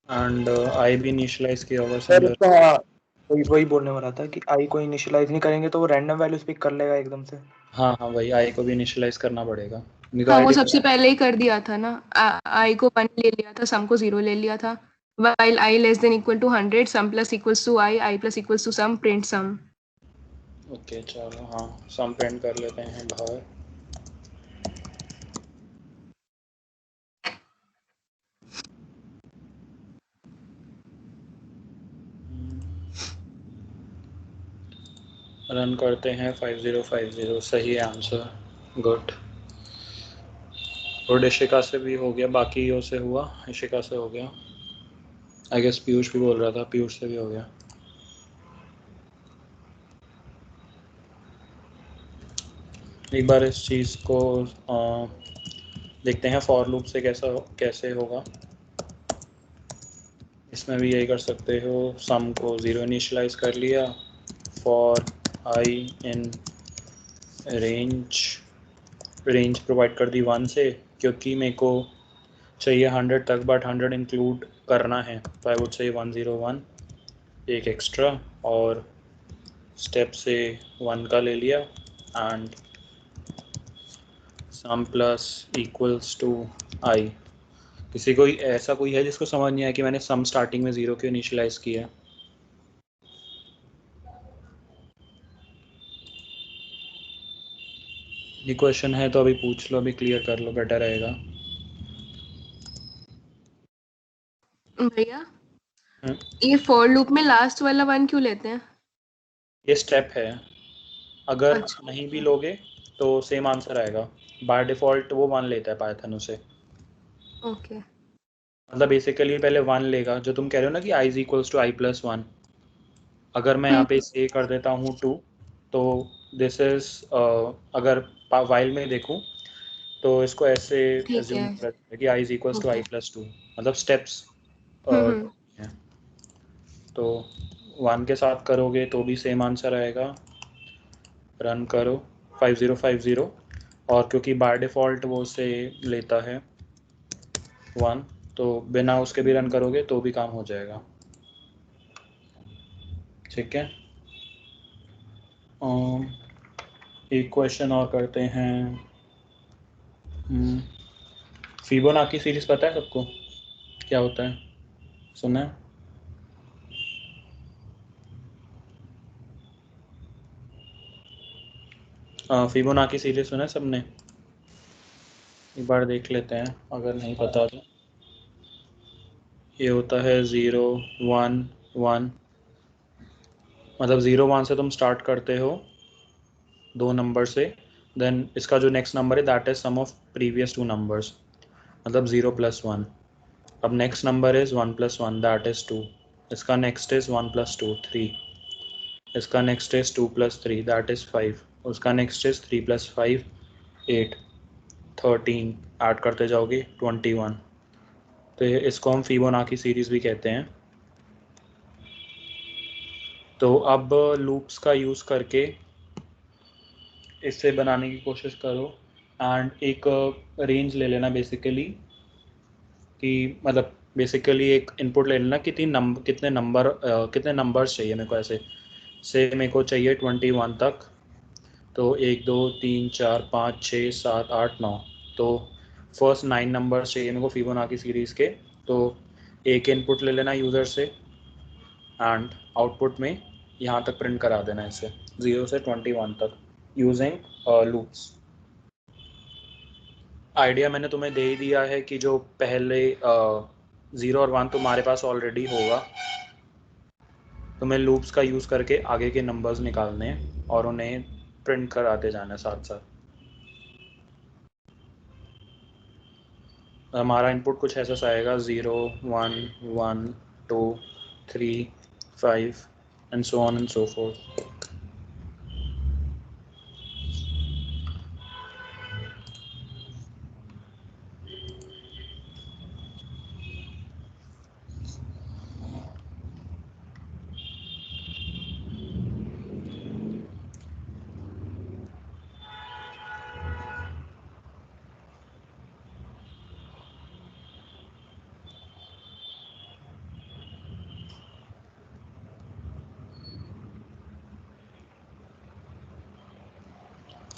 And i भी इनिशियलाइज किया होगा सर सिमिलर। इसका वही बोलने वाला था कि आई को इनिशियलाइज नहीं करेंगे तो वो रैंडम वैल्यूज पिक कर लेगा एकदम से। हाँ हाँ, वही आई को भी इनिशियलाइज करना पड़ेगा, नहीं तो हाँ, आई वो डिफरेंट। सबसे पहले ही कर दिया था ना। आई को 1 ले लिया था, सम को 0 ले लिया था। While i less than equal to 100, sum plus equals to i plus equals to sum, print sum. Okay चलो, हाँ सम प्रिंट कर लेते हैं बाहर। रन करते हैं, 5050 सही आंसर, गुड। और इशिका से भी हो गया, बाकी से हुआ, इशिका से हो गया, आई गेस पीयूष भी बोल रहा था, पीयूष से भी हो गया। एक बार इस चीज़ को देखते हैं फॉर लूप से कैसे होगा। इसमें भी यही कर सकते हो, सम को 0 इनिशियलाइज कर लिया for I in range provide कर दी 1 से, क्योंकि मेरे को चाहिए 100 तक बट 100 इंक्लूड करना है, तो आई वुड से 101 एक एक्स्ट्रा, और स्टेप से 1 का ले लिया and sum plus equals to i. किसी कोई ऐसा कोई है जिसको समझ नहीं आया कि मैंने सम स्टार्टिंग में 0 क्यों इनिशियलाइज किया है? ये क्वेश्चन है तो अभी पूछ लो, अभी क्लियर कर लो, बेटर रहेगा। भैया ये फॉर लूप में लास्ट वाला 1 क्यों लेते हैं? ये स्टेप है, अगर अच्छा नहीं भी लोगे तो सेम आंसर आएगा। बाय डिफॉल्ट वो 1 लेता है पाइथन उसे। ओके। मतलब बेसिकली पहले 1 लेगा, जो तुम कह रहे हो ना कि i is equals to i+1। अगर मैं यहाँ पे से कर देता हूँ 2, तो दिस इज अगर वाइल में देखूँ तो इसको ऐसे ठीक एज्यूम है। करते हैं कि i is equals to okay. i+2, मतलब स्टेप्स हम्म। हैं। तो 1 के साथ करोगे तो भी सेम आंसर आएगा। रन करो 5050, और क्योंकि बाय डिफ़ॉल्ट वो से लेता है 1, तो बिना उसके भी रन करोगे तो भी काम हो जाएगा। ठीक है, एक क्वेश्चन और करते हैं। फिबोनाची सीरीज पता है सबको क्या होता है? सुना है? फिबोनाची सीरीज सुना है सबने? एक बार देख लेते हैं अगर नहीं पता तो। ये होता है 0 1 1, मतलब 0 1 से तुम स्टार्ट करते हो 2 नंबर से, देन इसका जो नेक्स्ट नंबर है that is sum of previous 2 numbers, मतलब 0+1। अब next number is 1+1 that is 2, इसका नेक्स्ट इज 1+2 3, इसका नेक्स्ट इज 2+3 दैट इज 5, उसका नेक्स्ट इज 3+5 8, 13, ऐड करते जाओगे 21। तो इसको हम फिबोनाची सीरीज भी कहते हैं। तो अब लूप्स का यूज़ करके इससे बनाने की कोशिश करो, एंड एक रेंज ले लेना बेसिकली, कि मतलब बेसिकली एक इनपुट ले लेना कितने नंबर्स चाहिए मेरे को, ऐसे से मेरे को चाहिए 21 तक, तो 1 2 3 4 5 6 7 8 9, तो फर्स्ट 9 नंबर्स चाहिए मेरे को फिबोनाची सीरीज़ के। तो एक इनपुट ले लेना यूज़र से एंड आउटपुट में यहाँ तक प्रिंट करा देना इसे 0 से 21 तक यूजिंग लूप्स। आइडिया मैंने तुम्हें दे ही दिया है कि जो पहले 0 और 1 तुम्हारे पास ऑलरेडी होगा, तुम्हें लूप्स का यूज़ करके आगे के नंबर्स निकालने हैं और उन्हें प्रिंट कराते जाना साथ साथ। हमारा इनपुट कुछ ऐसा आएगा 0 1 1 2 3 5 and so on and so fourth.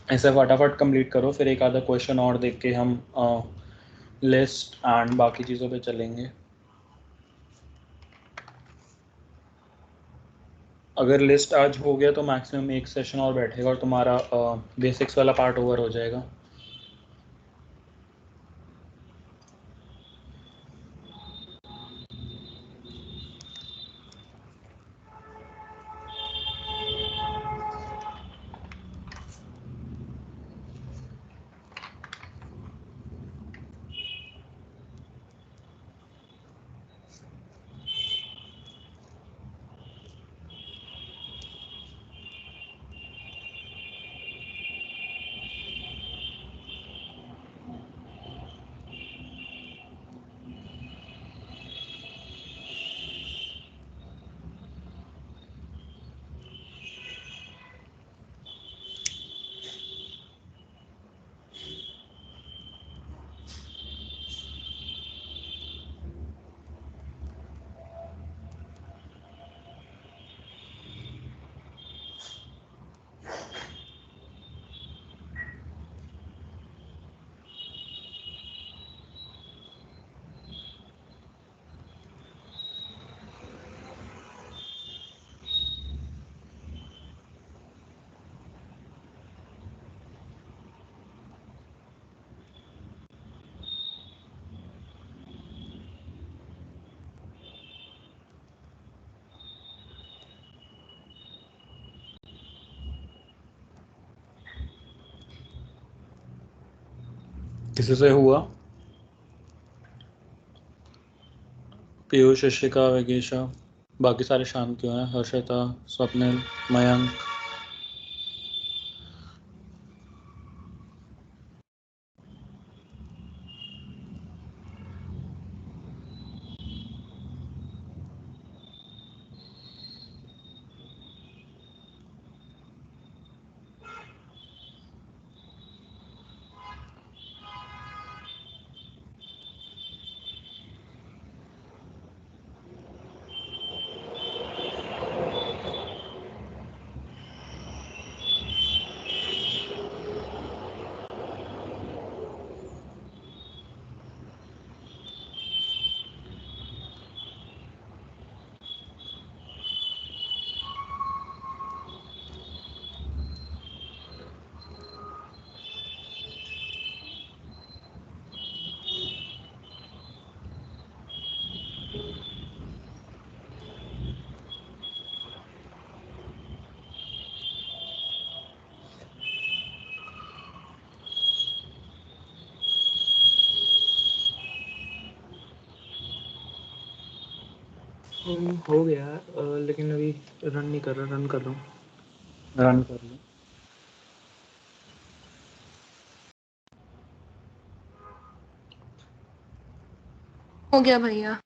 ऐसे फटाफट कंप्लीट करो, फिर एक आधा क्वेश्चन और देख के हम लिस्ट एंड बाकी चीज़ों पे चलेंगे। अगर लिस्ट आज हो गया तो मैक्सिमम एक सेशन और बैठेगा और तुम्हारा बेसिक्स वाला पार्ट ओवर हो जाएगा। किसी से हुआ? पीयूष, शिशिका, विगेशा, बाकी सारे शाम क्यों हैं? हर्षिता, स्वप्निल, मयंक। हो गया लेकिन अभी रन नहीं कर रहा, रन कर रहा हूँ। रन कर लो। हो गया भैया।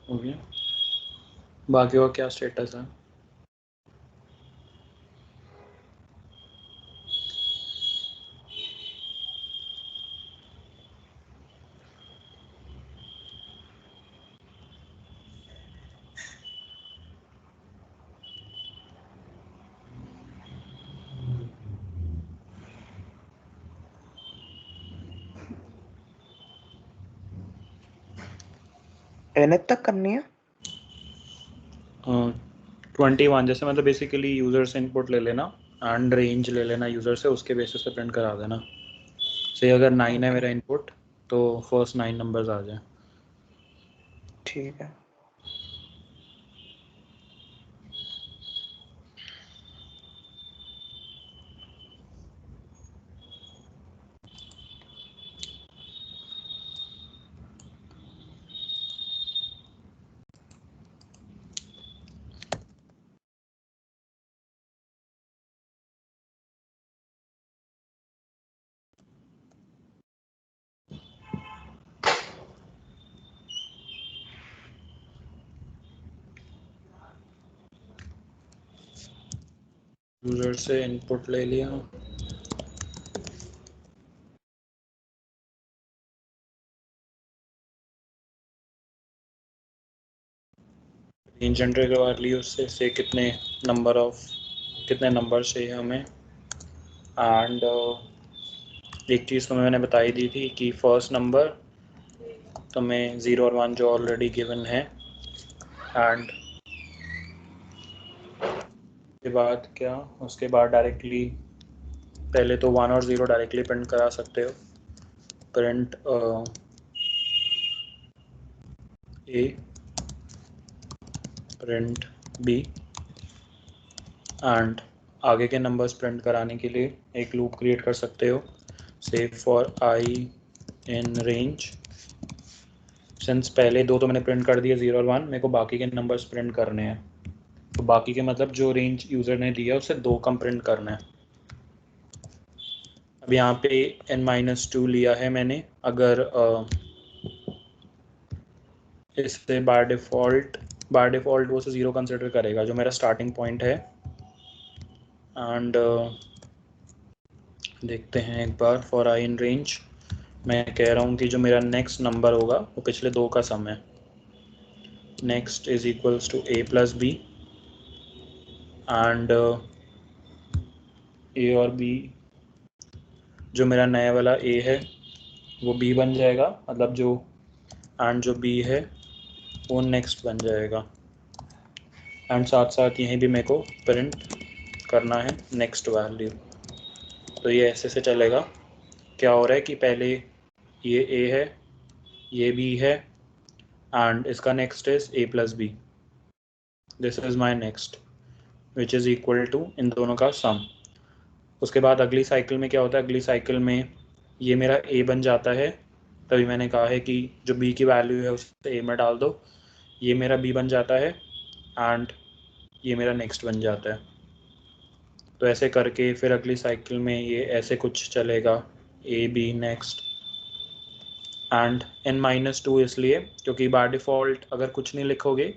हो गया। बाकी और क्या स्टेटस है? एनएच तक करनी है? 21, जैसे मतलब बेसिकली यूजर से इनपुट ले लेना एंड रेंज ले लेना यूजर से, उसके बेसिस पे प्रिंट करा देना। से अगर 9 है मेरा इनपुट तो फर्स्ट 9 नंबर्स आ जाए। ठीक है। यूजर से इनपुट ले लिया। रेंज जनरेट करवा ली उससे, से कितने नंबर चाहिए हमें। एंड एक चीज़ तो मैंने बताई दी थी कि फर्स्ट नंबर तो मैं 0 और 1 जो ऑलरेडी गिवन है, एंड उसके बाद डायरेक्टली पहले तो 1 और 0 डायरेक्टली प्रिंट करा सकते हो। Print a, print b, and आगे के नंबर्स प्रिंट कराने के लिए एक लूप क्रिएट कर सकते हो। से for I in range, since पहले 2 तो मैंने प्रिंट कर दिए 0 और 1, मेरे को बाकी के नंबर्स प्रिंट करने हैं। तो बाकी के मतलब जो रेंज यूज़र ने दिया उससे 2 कम प्रिंट करना है। अब यहाँ पे n-2 लिया है मैंने। अगर इससे बाय डिफ़ॉल्ट वो से 0 कंसिडर करेगा जो मेरा स्टार्टिंग पॉइंट है। एंड देखते हैं एक बार फॉर आई इन रेंज, मैं कह रहा हूँ कि जो मेरा नेक्स्ट नंबर होगा वो पिछले 2 का सम है। Next is equals to a plus B, and A और बी, जो मेरा नया वाला a है वो b बन जाएगा, मतलब जो b है वो नेक्स्ट बन जाएगा। एंड साथ साथ यहीं भी मेरे को प्रिंट करना है नेक्स्ट वैल्यू। तो ये ऐसे से चलेगा। क्या हो रहा है कि पहले ये a है, ये b है, एंड इसका next is a plus B. This is my next which is equal to इन दोनों का सम। उसके बाद अगली साइकिल में क्या होता है, अगली साइकिल में ये मेरा a बन जाता है, तभी मैंने कहा है कि जो b की वैल्यू है उसे a में डाल दो। ये मेरा b बन जाता है एंड ये मेरा नेक्स्ट बन जाता है। तो ऐसे करके फिर अगली साइकिल में ये ऐसे कुछ चलेगा, a b next and n-2 इसलिए क्योंकि बाय डिफ़ॉल्ट अगर कुछ नहीं लिखोगे,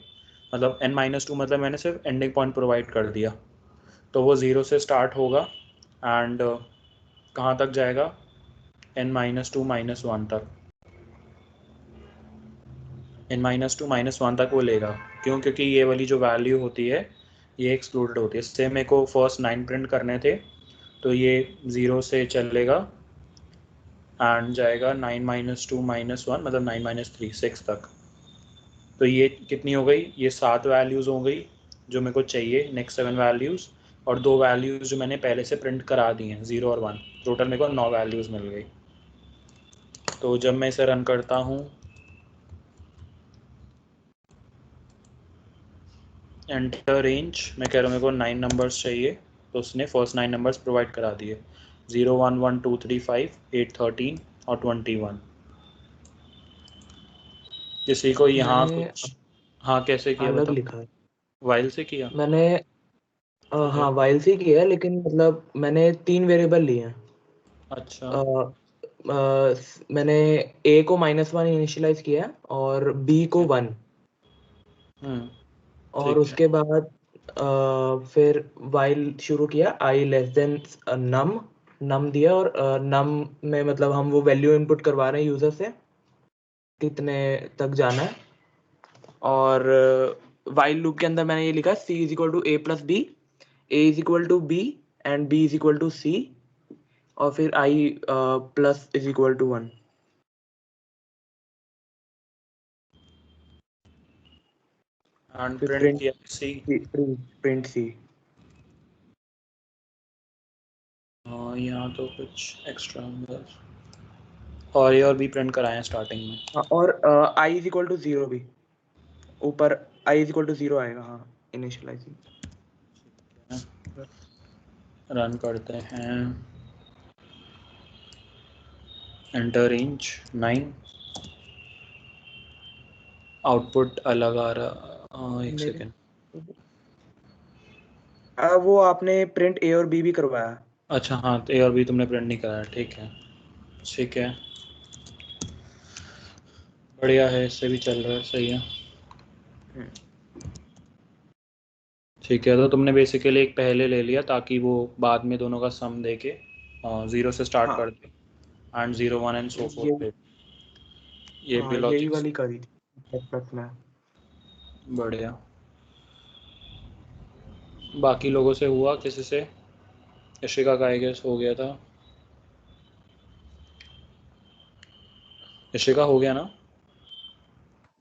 मतलब n-2 मतलब मैंने सिर्फ एंडिंग पॉइंट प्रोवाइड कर दिया, तो वो 0 से स्टार्ट होगा एंड कहाँ तक जाएगा, n-2 -1 तक। n-2 -1 तक वो लेगा। क्यों? क्योंकि ये वाली जो वैल्यू होती है ये एक्सक्लूडेड होती है। सेम मेरे को फर्स्ट 9 प्रिंट करने थे, तो ये 0 से चलेगा एंड जाएगा 9 -2 -1 मतलब 9 -3 6 तक। तो ये कितनी हो गई, ये 7 वैल्यूज़ हो गई जो मेरे को चाहिए, नेक्स्ट 7 वैल्यूज़, और 2 वैल्यूज़ जो मैंने पहले से प्रिंट करा दी हैं 0 और 1, टोटल मेरे को 9 वैल्यूज़ मिल गई। तो जब मैं इसे रन करता हूँ, एंटर रेंज, मैं कह रहा हूँ मेरे को 9 नंबर्स चाहिए, तो उसने फर्स्ट 9 नंबर्स प्रोवाइड करा दिए, 0 1 1 2 3 5 8 13 और 21। किसी को यहाँ मैंने कुछ, हाँ कैसे किया अलग बताओ? लिखा है। वाइल से किया? मैंने हाँ वाइल से किया है, लेकिन मतलब मैंने 3 वेरिएबल लिए हैं। अच्छा। मैंने a को -1 इनिशियलाइज किया है और b को 1, और ठीक है। उसके बाद फिर वाइल शुरू किया, i लेस देन नम दिया, और नम में मतलब हम वो वैल्यू इनपुट करवा रहे हैं यूजर से कितने तक जाना है। और वाइल लूप के अंदर मैंने ये लिखा c is equal to a plus b, a is equal to b and b is equal to c, और फिर i plus is equal to 1। And फिर प्रिंट किया सी। प्रिंट सी। हाँ यहाँ तो कुछ एक्स्ट्रा और ये और भी प्रिंट कराए हैं स्टार्टिंग में। और i इज इक्वल टू 0 भी ऊपर, i इज इक्वल टू 0 आएगा। हाँ, इनिशियलाइजिंग। रन करते हैं, एंटर रेंज 9, आउटपुट अलग आ रहा, एक मेरे सेकेंड। वो आपने प्रिंट a और b भी करवाया। अच्छा हाँ, तो ये और भी तुमने प्रिंट नहीं कराया, ठीक है ठीक है, बढ़िया है, इससे भी चल रहा है, सही है। ठीक है, तो तुमने बेसिकली एक पहले ले लिया ताकि वो बाद में दोनों का सम दे के 0 से स्टार्ट हाँ, कर दे एंड 0 1 एंड सो ये फोर्थ। ये भी हाँ यही लॉजिक वाली करी थी प्लस में। बढ़िया। बाकी लोगों से हुआ किसी से? यशिका का आई गेस हो गया था। यशिका हो गया ना?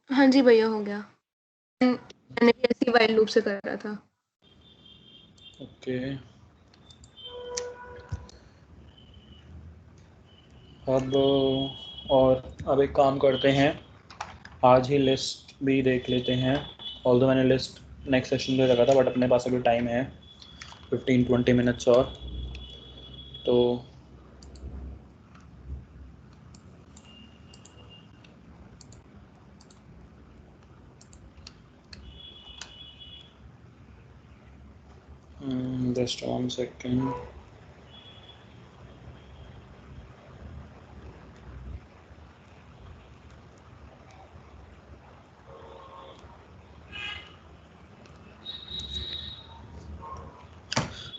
हाँ जी भैया, हो गया। मैंने भी ऐसी वाइल लूप से करा था। ओके। अब और अब एक काम करते हैं, आज ही लिस्ट भी देख लेते हैं। ऑल्दो मैंने लिस्ट नेक्स्ट सेशन में रखा था, बट अपने पास अभी टाइम है 15-20 मिनट्स और, तो जस्ट 1 सेकेंड।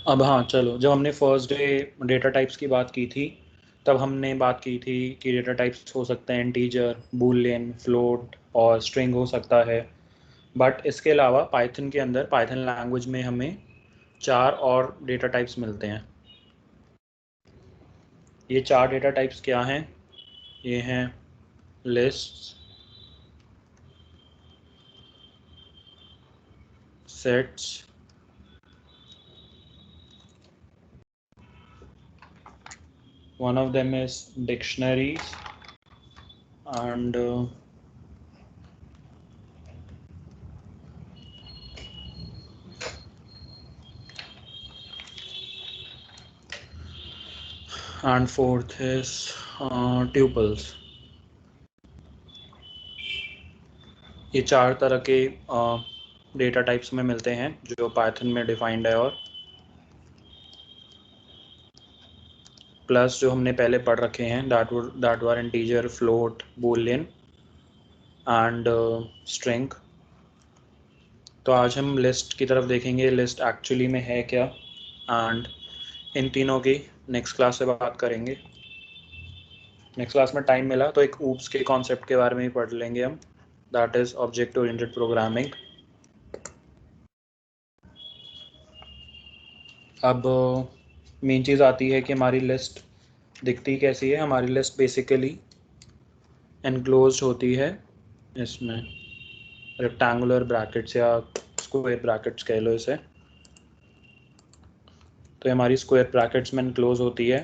अब हाँ चलो, जब हमने फर्स्ट डे डेटा टाइप्स की बात की थी, तब हमने बात की थी कि डेटा टाइप्स हो सकते हैं इंटीजर, बूलियन, फ्लोट और स्ट्रिंग हो सकता है। बट इसके अलावा पाइथन के अंदर, पाइथन लैंग्वेज में हमें 4 और डेटा टाइप्स मिलते हैं। ये 4 डेटा टाइप्स क्या हैं? ये हैं list, sets, one of them is dictionaries, and fourth is tuples. ये 4 तरह के डेटा टाइप्स में मिलते हैं जो पाइथन में डिफाइंड है, और प्लस जो हमने पहले पढ़ रखे हैं that were integer, float, Boolean and string. तो आज हम लिस्ट की तरफ देखेंगे, लिस्ट एक्चुअली में है क्या, एंड इन तीनों की नेक्स्ट क्लास से बात करेंगे। नेक्स्ट क्लास में टाइम मिला तो एक ऊप्स के कॉन्सेप्ट के बारे में ही पढ़ लेंगे हम, that is object oriented programming. अब मेन चीज़ आती है कि हमारी लिस्ट दिखती कैसी है। हमारी लिस्ट बेसिकली एनक्लोज्ड होती है इसमें रेक्टेंगुलर ब्रैकेट्स या स्क्वायर ब्रैकेट्स कह लो इसे। तो हमारी स्क्वायर ब्रैकेट्स में एनक्लोज होती है,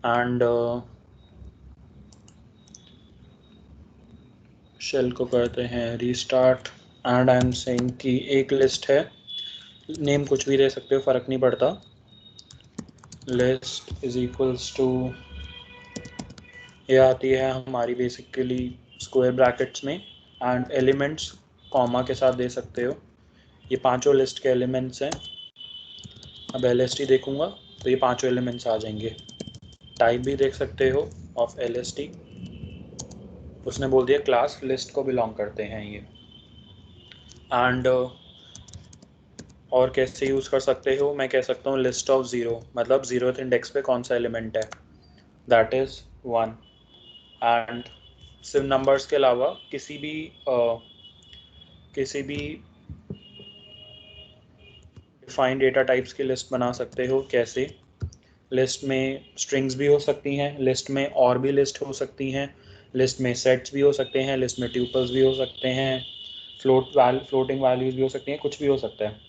एंड शेल को करते हैं restart, and I am saying कि एक लिस्ट है, नेम कुछ भी दे सकते हो, फ़र्क नहीं पड़ता। लिस्ट इज इक्वल्स टू, ये आती है हमारी बेसिकली स्क्वायर ब्रैकेट्स में, एंड एलिमेंट्स कॉमा के साथ दे सकते हो। ये पांचों लिस्ट के एलिमेंट्स हैं। अब LST देखूंगा तो ये पांचों एलिमेंट्स आ जाएंगे। टाइप भी देख सकते हो ऑफ LST, उसने बोल दिया क्लास लिस्ट को बिलोंग करते हैं ये। एंड और कैसे यूज़ कर सकते हो, मैं कह सकता हूँ लिस्ट ऑफ 0, मतलब 0th इंडेक्स पे कौन सा एलिमेंट है, दैट इज़ 1। एंड सिर्फ नंबर्स के अलावा किसी भी डिफाइंड डेटा टाइप्स की लिस्ट बना सकते हो। कैसे, लिस्ट में स्ट्रिंग्स भी हो सकती हैं, लिस्ट में और भी लिस्ट हो सकती हैं, लिस्ट में सेट्स भी हो सकते हैं, लिस्ट में ट्यूपल्स भी हो सकते हैं, फ्लोटिंग वैल्यूज भी हो सकती हैं, कुछ भी हो सकता है।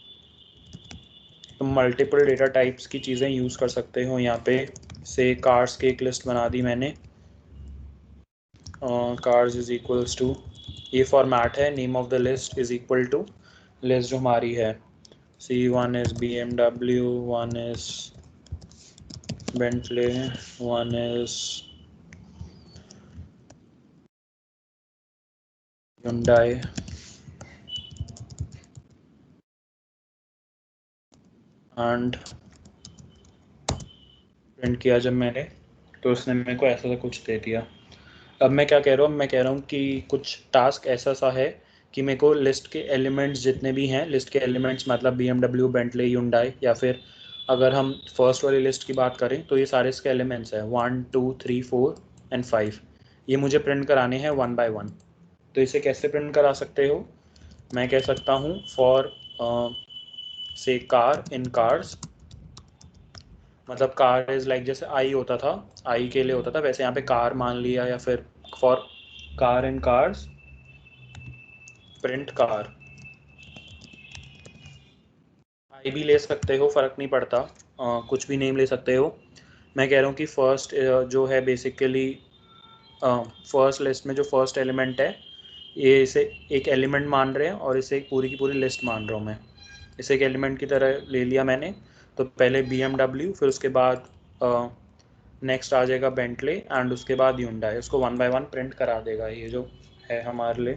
तो मल्टीपल डेटा टाइप्स की चीज़ें यूज़ कर सकते हो यहाँ पे। से कार्स की एक लिस्ट बना दी मैंने, कार्स इज इक्वल्स टू, ये फॉर्मेट है, name of the list is equal to list जो हमारी है, C1 is BMW, 1 is Bentley, 1 is Hyundai, and print किया जब मैंने तो उसने मेरे को ऐसा कुछ दे दिया। अब मैं क्या कह रहा हूँ, मैं कह रहा हूँ कि कुछ टास्क ऐसा सा है कि मेरे को लिस्ट के एलिमेंट्स जितने भी हैं, लिस्ट के एलिमेंट्स मतलब BMW, बेंटले, Hyundai, या फिर अगर हम फर्स्ट वाली लिस्ट की बात करें तो ये सारे इसके एलिमेंट्स हैं 1 2 3 4 एंड 5। ये मुझे प्रिंट कराने हैं 1 by 1। तो इसे कैसे प्रिंट करा सकते हो, मैं कह सकता हूँ फॉर से कार इन कार्स, मतलब कार इज लाइक जैसे आई होता था, आई के लिए होता था, वैसे यहाँ पे कार मान लिया, या फिर for car in cars print car. I भी ले सकते हो, फ़र्क नहीं पड़ता, कुछ भी नेम ले सकते हो। मैं कह रहा हूँ कि फर्स्ट जो है बेसिकली फर्स्ट लिस्ट में जो फर्स्ट एलिमेंट है, ये इसे एक एलिमेंट मान रहे हैं और इसे एक पूरी की पूरी लिस्ट मान रहा हूँ मैं। इसे एक एलिमेंट की तरह ले लिया मैंने। तो पहले BMW, फिर उसके बाद नेक्स्ट आ जाएगा बेंटले, एंड उसके बाद Hyundai। उसको 1 by 1 प्रिंट करा देगा ये जो है हमारे लिए।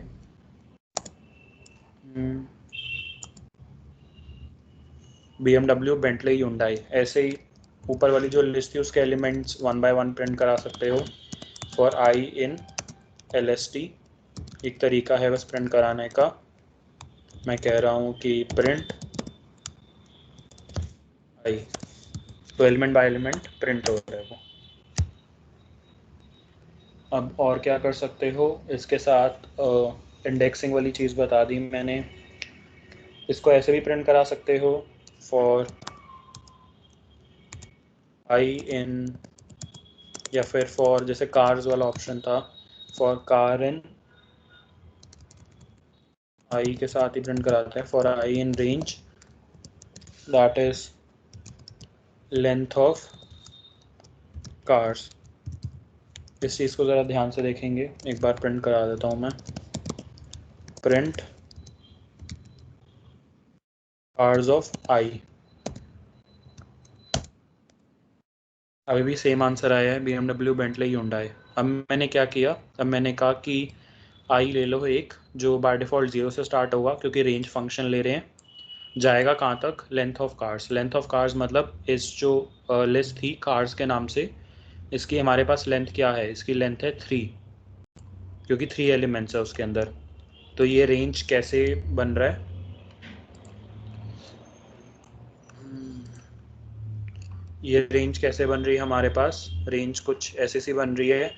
BMW, बेंटले, Hyundai, ऐसे ही ऊपर वाली जो लिस्ट थी उसके एलिमेंट्स 1 by 1 प्रिंट करा सकते हो फॉर आई इन LST। एक तरीका है बस प्रिंट कराने का। मैं कह रहा हूँ कि प्रिंट आई, तो एलिमेंट बाय एलिमेंट प्रिंट हो रहा है वो। अब और क्या कर सकते हो इसके साथ, इंडेक्सिंग वाली चीज़ बता दी मैंने। इसको ऐसे भी प्रिंट करा सकते हो फॉर आई इन, या फिर फॉर जैसे कार्स वाला ऑप्शन था, फॉर कार इन आई के साथ ही प्रिंट कराते हैं for I in range, that is length of cars. इस चीज़ को ज़रा ध्यान से देखेंगे, एक बार प्रिंट करा देता हूँ मैं। प्रिंट कार्स ऑफ आई, अभी भी सेम आंसर आया है, BMW, बेंटले, Hyundai। अब मैंने क्या किया, अब मैंने कहा कि आई ले लो एक जो बाय डिफ़ॉल्ट 0 से स्टार्ट होगा, क्योंकि रेंज फंक्शन ले रहे हैं। जाएगा कहाँ तक, length of cars. Length of cars मतलब इस जो लिस्ट थी कार्स के नाम से, इसकी हमारे पास लेंथ क्या है, इसकी लेंथ है 3, क्योंकि 3 एलिमेंट्स है उसके अंदर। तो ये रेंज कैसे बन रहा है, ये रेंज कैसे बन रही है हमारे पास, रेंज कुछ ऐसी सी बन रही है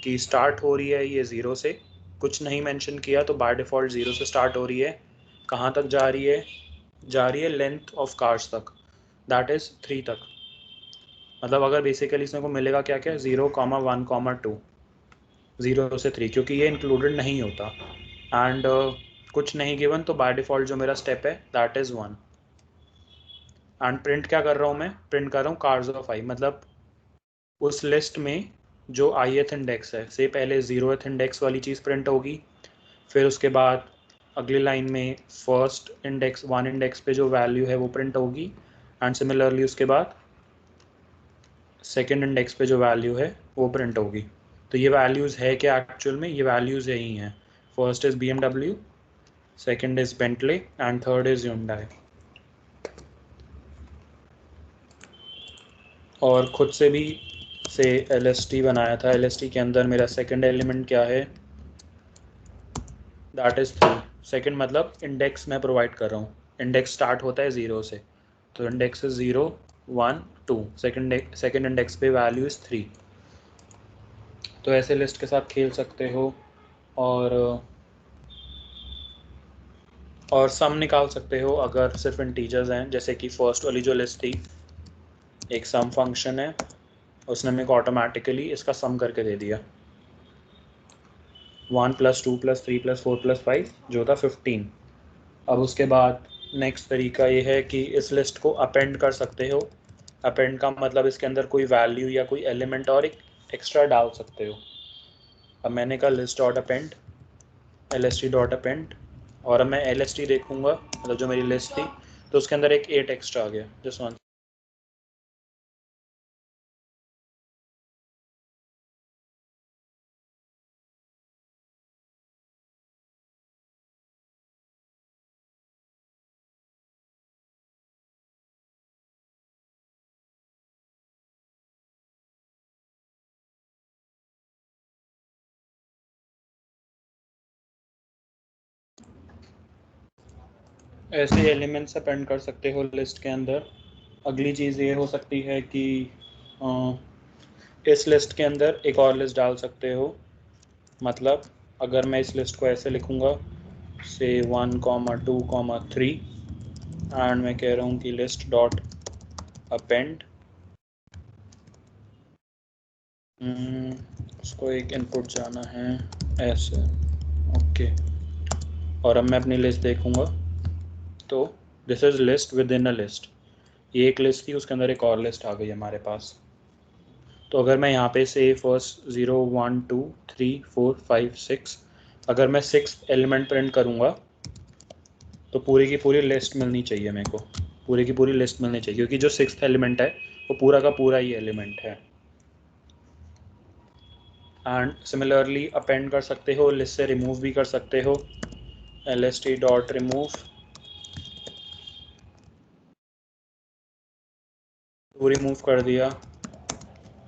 कि स्टार्ट हो रही है ये 0 से, कुछ नहीं मेंशन किया तो बाय डिफ़ॉल्ट 0 से स्टार्ट हो रही है। कहाँ तक जा रही है, जा रही है लेंथ ऑफ कार्स तक, दैट इज़ 3 तक। मतलब अगर बेसिकली इसमें को मिलेगा क्या क्या, 0,1,2, 0 से 3, क्योंकि ये इंक्लूडेड नहीं होता। एंड कुछ नहीं गिवन तो बाय डिफ़ॉल्ट जो मेरा स्टेप है दैट इज़ 1। एंड प्रिंट क्या कर रहा हूँ मैं, प्रिंट कर रहा हूँ कार्स ऑफ आई, मतलब उस लिस्ट में जो ith इंडेक्स है से पहले 0th इंडेक्स वाली चीज़ प्रिंट होगी, फिर उसके बाद अगली लाइन में फर्स्ट इंडेक्स 1 इंडेक्स पे जो वैल्यू है वो प्रिंट होगी, एंड सिमिलरली उसके बाद सेकेंड इंडेक्स पे जो वैल्यू है वो प्रिंट होगी। तो ये वैल्यूज़ है क्या एक्चुअल में, ये वैल्यूज़ यही हैं, first is BMW, second is Bentley and third is Hyundai। और खुद से भी से LST बनाया था, LST के अंदर मेरा सेकेंड एलिमेंट क्या है, दैट इज़ 3। सेकेंड मतलब इंडेक्स मैं प्रोवाइड कर रहा हूँ, इंडेक्स स्टार्ट होता है 0 से, तो इंडेक्स इज 0, 1, 2, सेकेंड इंडेक्स पे वैल्यू इज़ 3। तो ऐसे लिस्ट के साथ खेल सकते हो, और सम निकाल सकते हो अगर सिर्फ इंटीजर्स हैं, जैसे कि फर्स्ट वाली जो लिस्ट थी, एक सम फंक्शन है, उसने मेरे को ऑटोमेटिकली इसका सम करके दे दिया, 1 + 2 + 3 + 4 + 5 जो था 15। अब उसके बाद नेक्स्ट तरीका ये है कि इस लिस्ट को अपेंड कर सकते हो। अपेंड का मतलब इसके अंदर कोई वैल्यू या कोई एलिमेंट और एक एक्स्ट्रा डाल सकते हो। अब मैंने कहा list dot append, LST dot append, और अब मैं LST देखूंगा, मतलब जो मेरी लिस्ट थी, तो उसके अंदर एक 8 एक्स्ट्रा आ गया, जस्ट वन। ऐसे एलिमेंट्स अपेंड कर सकते हो लिस्ट के अंदर। अगली चीज़ ये हो सकती है कि इस लिस्ट के अंदर एक और लिस्ट डाल सकते हो। मतलब अगर मैं इस लिस्ट को ऐसे लिखूँगा, से 1, 2, 3, एंड मैं कह रहा हूँ कि लिस्ट डॉट अपेंड, उसको एक इनपुट जाना है ऐसे, ओके। और अब मैं अपनी लिस्ट देखूँगा तो this is list with in a list, ये एक लिस्ट थी, उसके अंदर एक और लिस्ट आ गई हमारे पास। तो अगर मैं यहाँ पे से फर्स्ट 0, 1, 2, 3, 4, 5, 6, अगर मैं 6 एलिमेंट प्रिंट करूँगा तो पूरी की पूरी लिस्ट मिलनी चाहिए मेरे को, पूरी की पूरी लिस्ट मिलनी चाहिए, क्योंकि जो 6th एलिमेंट है वो पूरा का पूरा ही एलिमेंट है। एंड सिमिलरली अपेंड कर सकते हो, लिस्ट से रिमूव भी कर सकते हो, LST डॉट रिमूव, 2 रिमूव कर दिया,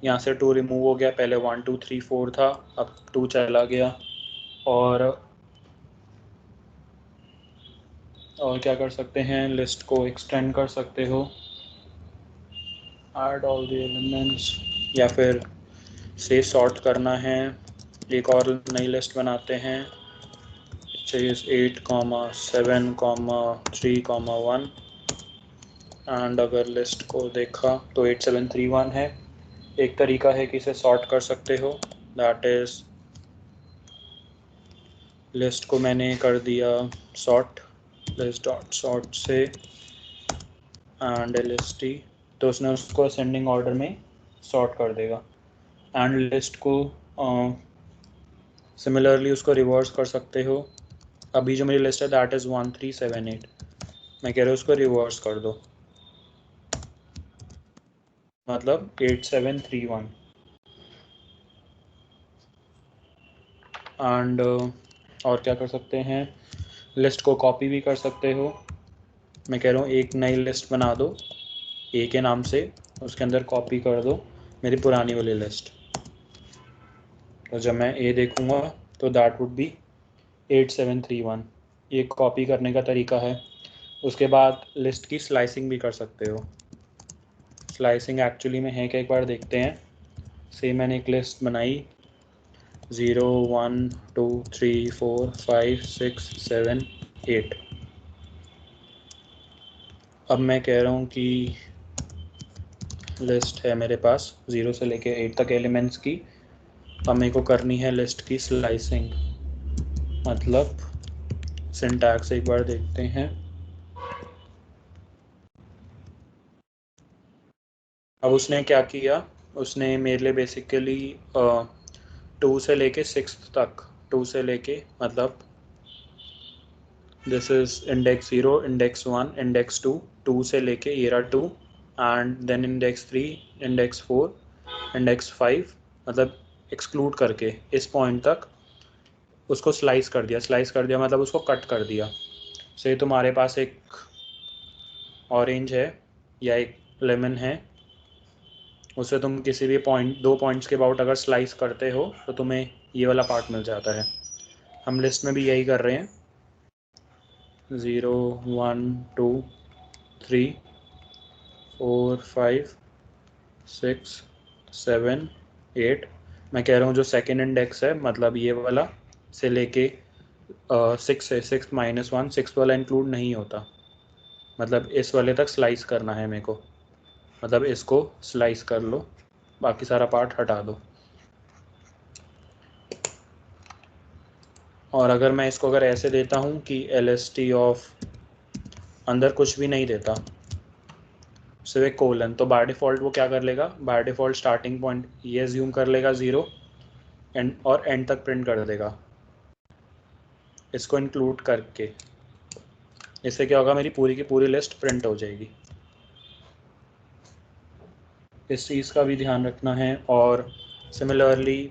यहाँ से 2 रिमूव हो गया, पहले 1, 2, 3, 4 था, अब 2 चला गया। और क्या कर सकते हैं, लिस्ट को एक्सटेंड कर सकते हो, ऐड ऑल द एलिमेंट्स, या फिर से सॉर्ट करना है, एक और नई लिस्ट बनाते हैं, इज 8, 7, 3, 1, एंड अगर लिस्ट को देखा तो 8, 7, 3, 1 है। एक तरीका है कि इसे सॉर्ट कर सकते हो, दैट इज़ लिस्ट को मैंने कर दिया सॉर्ट, लिस्ट डॉट सॉर्ट से एंड LST, तो उसने उसको असेंडिंग ऑर्डर में सॉर्ट कर देगा। एंड लिस्ट को सिमिलरली उसको रिवर्स कर सकते हो। अभी जो मेरी लिस्ट है दैट इज़ 1, 3, 7, 8, मैं कह रहा हूँ उसको रिवर्स कर दो। मतलब 8731 एंड और क्या कर सकते हैं, लिस्ट को कॉपी भी कर सकते हो। मैं कह रहा हूँ एक नई लिस्ट बना दो ए के नाम से, उसके अंदर कॉपी कर दो मेरी पुरानी वाली लिस्ट। तो जब मैं ए देखूँगा तो दैट वुड बी 8731। ये कॉपी करने का तरीका है। उसके बाद लिस्ट की स्लाइसिंग भी कर सकते हो। स्लाइसिंग एक्चुअली में है क्या, एक बार देखते हैं। से मैंने एक लिस्ट बनाई 0 1 2 3 4 5 6 7 8। अब मैं कह रहा हूँ कि लिस्ट है मेरे पास 0 से लेके 8 तक एलिमेंट्स की। अब मेरे को करनी है लिस्ट की स्लाइसिंग। मतलब सिंटैक्स एक बार देखते हैं। अब उसने क्या किया, उसने मेरे लिए बेसिकली 2 से लेके 6 तक, 2 से लेके मतलब this is index 0, index 1, index 2, 2 से लेके ये रहा 2 and then index 3, index 4, index 5, मतलब एक्सक्लूड करके इस पॉइंट तक उसको स्लाइस कर दिया। स्लाइस कर दिया मतलब उसको कट कर दिया। से तुम्हारे पास एक ऑरेंज है या एक लेमन है, उसे तुम किसी भी पॉइंट, 2 पॉइंट्स के अबाउट अगर स्लाइस करते हो तो तुम्हें ये वाला पार्ट मिल जाता है। हम लिस्ट में भी यही कर रहे हैं। 0 1 2 3 4 5 6 7 8। मैं कह रहा हूँ जो सेकेंड इंडेक्स है मतलब ये वाला से लेके 6 है, 6 -1, 6 वाला इंक्लूड नहीं होता। मतलब इस वाले तक स्लाइस करना है मेरे को। मतलब इसको स्लाइस कर लो, बाकी सारा पार्ट हटा दो। और अगर मैं इसको अगर ऐसे देता हूँ कि LST ऑफ अंदर कुछ भी नहीं देता, सिर्फ एक कोलन, तो बाय डिफ़ॉल्ट वो क्या कर लेगा, बाय डिफ़ॉल्ट स्टार्टिंग पॉइंट ये एज्यूम कर लेगा 0 एंड और एंड तक प्रिंट कर देगा इसको इंक्लूड करके। इससे क्या होगा, मेरी पूरी की पूरी लिस्ट प्रिंट हो जाएगी। इस चीज़ का भी ध्यान रखना है। और सिमिलरली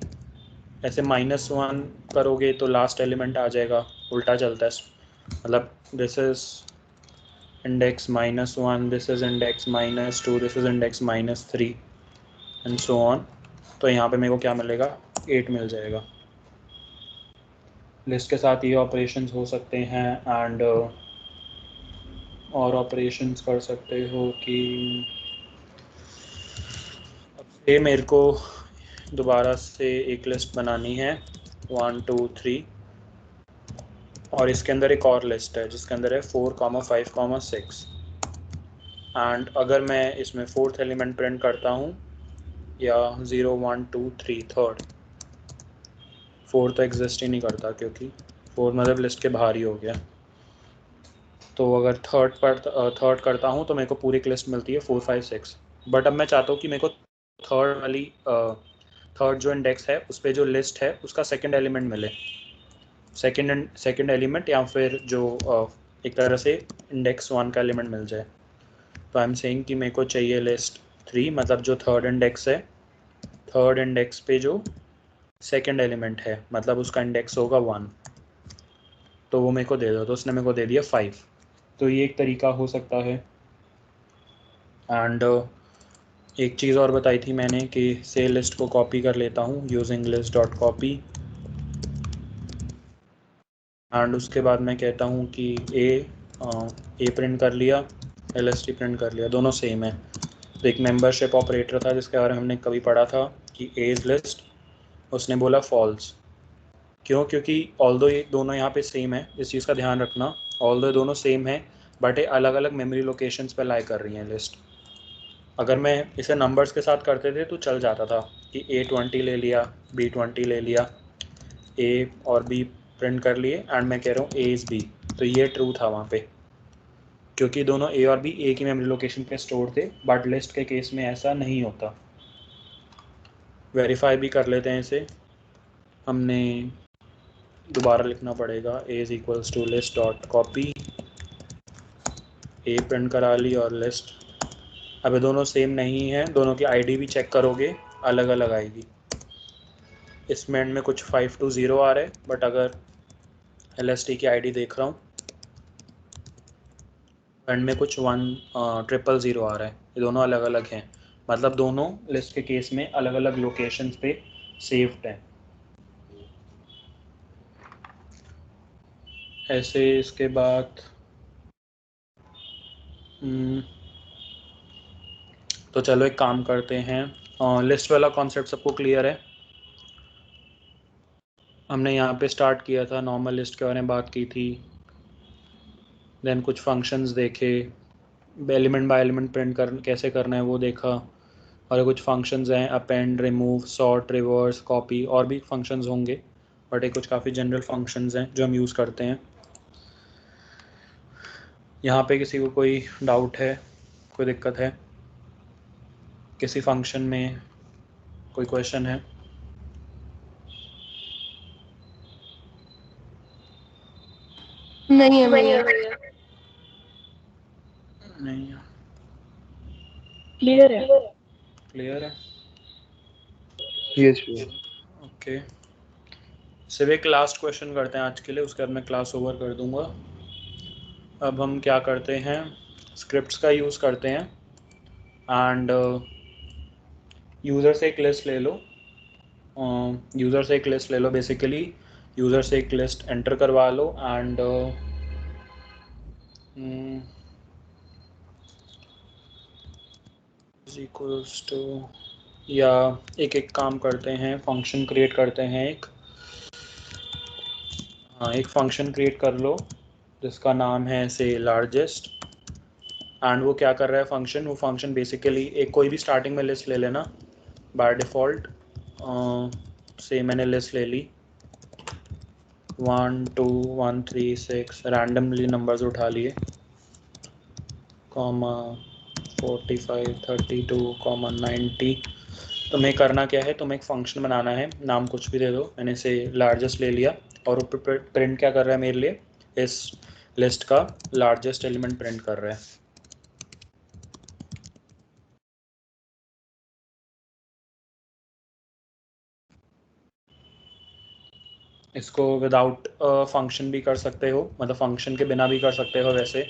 ऐसे -1 करोगे तो लास्ट एलिमेंट आ जाएगा, उल्टा चलता है। मतलब this is index -1, this is index -2, this is index -3 and so on। तो यहाँ पे मेरे को क्या मिलेगा, 8 मिल जाएगा। लिस्ट के साथ ये ऑपरेशंस हो सकते हैं एंड और ऑपरेशंस कर सकते हो कि ये मेरे को दोबारा से एक लिस्ट बनानी है 1 2 3 और इसके अंदर एक और लिस्ट है जिसके अंदर है 4 5 6 एंड अगर मैं इसमें 4th एलिमेंट प्रिंट करता हूँ या 0 1 2 3 थर्ड, 4 तो एग्जिस्ट ही नहीं करता क्योंकि 4 मतलब लिस्ट के बाहर ही हो गया। तो अगर थर्ड करता हूँ तो मेरे को पूरी लिस्ट मिलती है 4 5 6। बट अब मैं चाहता हूँ कि मेरे को थर्ड वाली थर्ड जो इंडेक्स है उस पर जो लिस्ट है उसका सेकंड एलिमेंट मिले, सेकंड एलिमेंट या फिर जो एक तरह से इंडेक्स 1 का एलिमेंट मिल जाए। तो आई एम सेइंग कि मेरे को चाहिए लिस्ट 3, मतलब जो थर्ड इंडेक्स है, थर्ड इंडेक्स पे जो सेकंड एलिमेंट है मतलब उसका इंडेक्स होगा 1, तो वो मेरे को दे दो। तो उसने मेरे को दे दिया 5। तो ये एक तरीका हो सकता है। एंड एक चीज़ और बताई थी मैंने कि से लिस्ट को कॉपी कर लेता हूँ using list dot copy and उसके बाद मैं कहता हूँ कि ए प्रिंट कर लिया, LST प्रिंट कर लिया, दोनों सेम है। तो एक मेंबरशिप ऑपरेटर था जिसके बारे में हमने कभी पढ़ा था कि एज लिस्ट, उसने बोला फॉल्स। क्यों, क्योंकि ऑल्दो ये दोनों यहाँ पे सेम है, इस चीज़ का ध्यान रखना। ऑल्दो दोनों सेम है बट ये अलग अलग मेमोरी लोकेशंस पे लाई कर रही हैं लिस्ट। अगर मैं इसे नंबर्स के साथ करते थे तो चल जाता था कि A20 ले लिया, B20 ले लिया, A और B प्रिंट कर लिए एंड मैं कह रहा हूँ A इज़ B। तो ये ट्रू था वहाँ पे क्योंकि दोनों A और B एक ही मेमोरी लोकेशन पे स्टोर थे। बट लिस्ट के केस में ऐसा नहीं होता। वेरीफाई भी कर लेते हैं इसे। हमने दोबारा लिखना पड़ेगा A is equals to list dot copy, A print करा ली और लिस्ट अब ये दोनों सेम नहीं है, दोनों की आईडी भी चेक करोगे अलग अलग आएगी। इसमें एंड में कुछ 520 आ रहे हैं, बट अगर LST की आईडी देख रहा हूँ एंड में कुछ 1000 आ रहा है। ये दोनों अलग अलग हैं, मतलब दोनों लिस्ट के केस में अलग अलग लोकेशंस पे सेव्ड हैं। ऐसे इसके बाद तो चलो एक काम करते हैं, लिस्ट वाला कॉन्सेप्ट सबको क्लियर है? हमने यहाँ पे स्टार्ट किया था, नॉर्मल लिस्ट के बारे में बात की थी, देन कुछ फंक्शंस देखे, एलिमेंट बाय एलिमेंट प्रिंट कैसे करना है वो देखा, और कुछ फंक्शंस हैं append, remove, sort, reverse, copy, और भी फंक्शंस होंगे, बट ये कुछ काफ़ी जनरल फंक्शंस हैं जो हम यूज़ करते हैं। यहाँ पे किसी को कोई डाउट है, कोई दिक्कत है, किसी फंक्शन में कोई क्वेश्चन है? नहीं है भैया। नहीं है, क्लियर है। क्लियर है। यस ओके, सिर्फ एक लास्ट क्वेश्चन करते हैं आज के लिए, उसके बाद मैं क्लास ओवर कर दूंगा। अब हम क्या करते हैं, स्क्रिप्ट्स का यूज़ करते हैं एंड यूज़र से एक लिस्ट ले लो, यूज़र से एक लिस्ट ले लो, बेसिकली यूज़र से एक लिस्ट एंटर करवा लो एंड इक्वल्स टू, या एक एक काम करते हैं, फंक्शन क्रिएट करते हैं एक, हाँ एक फंक्शन क्रिएट कर लो जिसका नाम है से लार्जेस्ट, एंड वो क्या कर रहा है फंक्शन, वो फंक्शन बेसिकली एक कोई भी स्टार्टिंग में लिस्ट ले लेना बाय डिफ़ॉल्ट, से मैंने लिस्ट ले ली 1 2 1 3 6 रैंडमली नंबर्स उठा लिए, कॉमा 45 32 कॉमा 90। तुम्हें करना क्या है, तुम्हें एक फंक्शन बनाना है, नाम कुछ भी दे दो, मैंने से लार्जेस्ट ले लिया, और वो प्रिंट क्या कर रहा है मेरे लिए, इस लिस्ट का लार्जेस्ट एलिमेंट प्रिंट कर रहा है। इसको विदाउट फंक्शन भी कर सकते हो, मतलब फंक्शन के बिना भी कर सकते हो वैसे,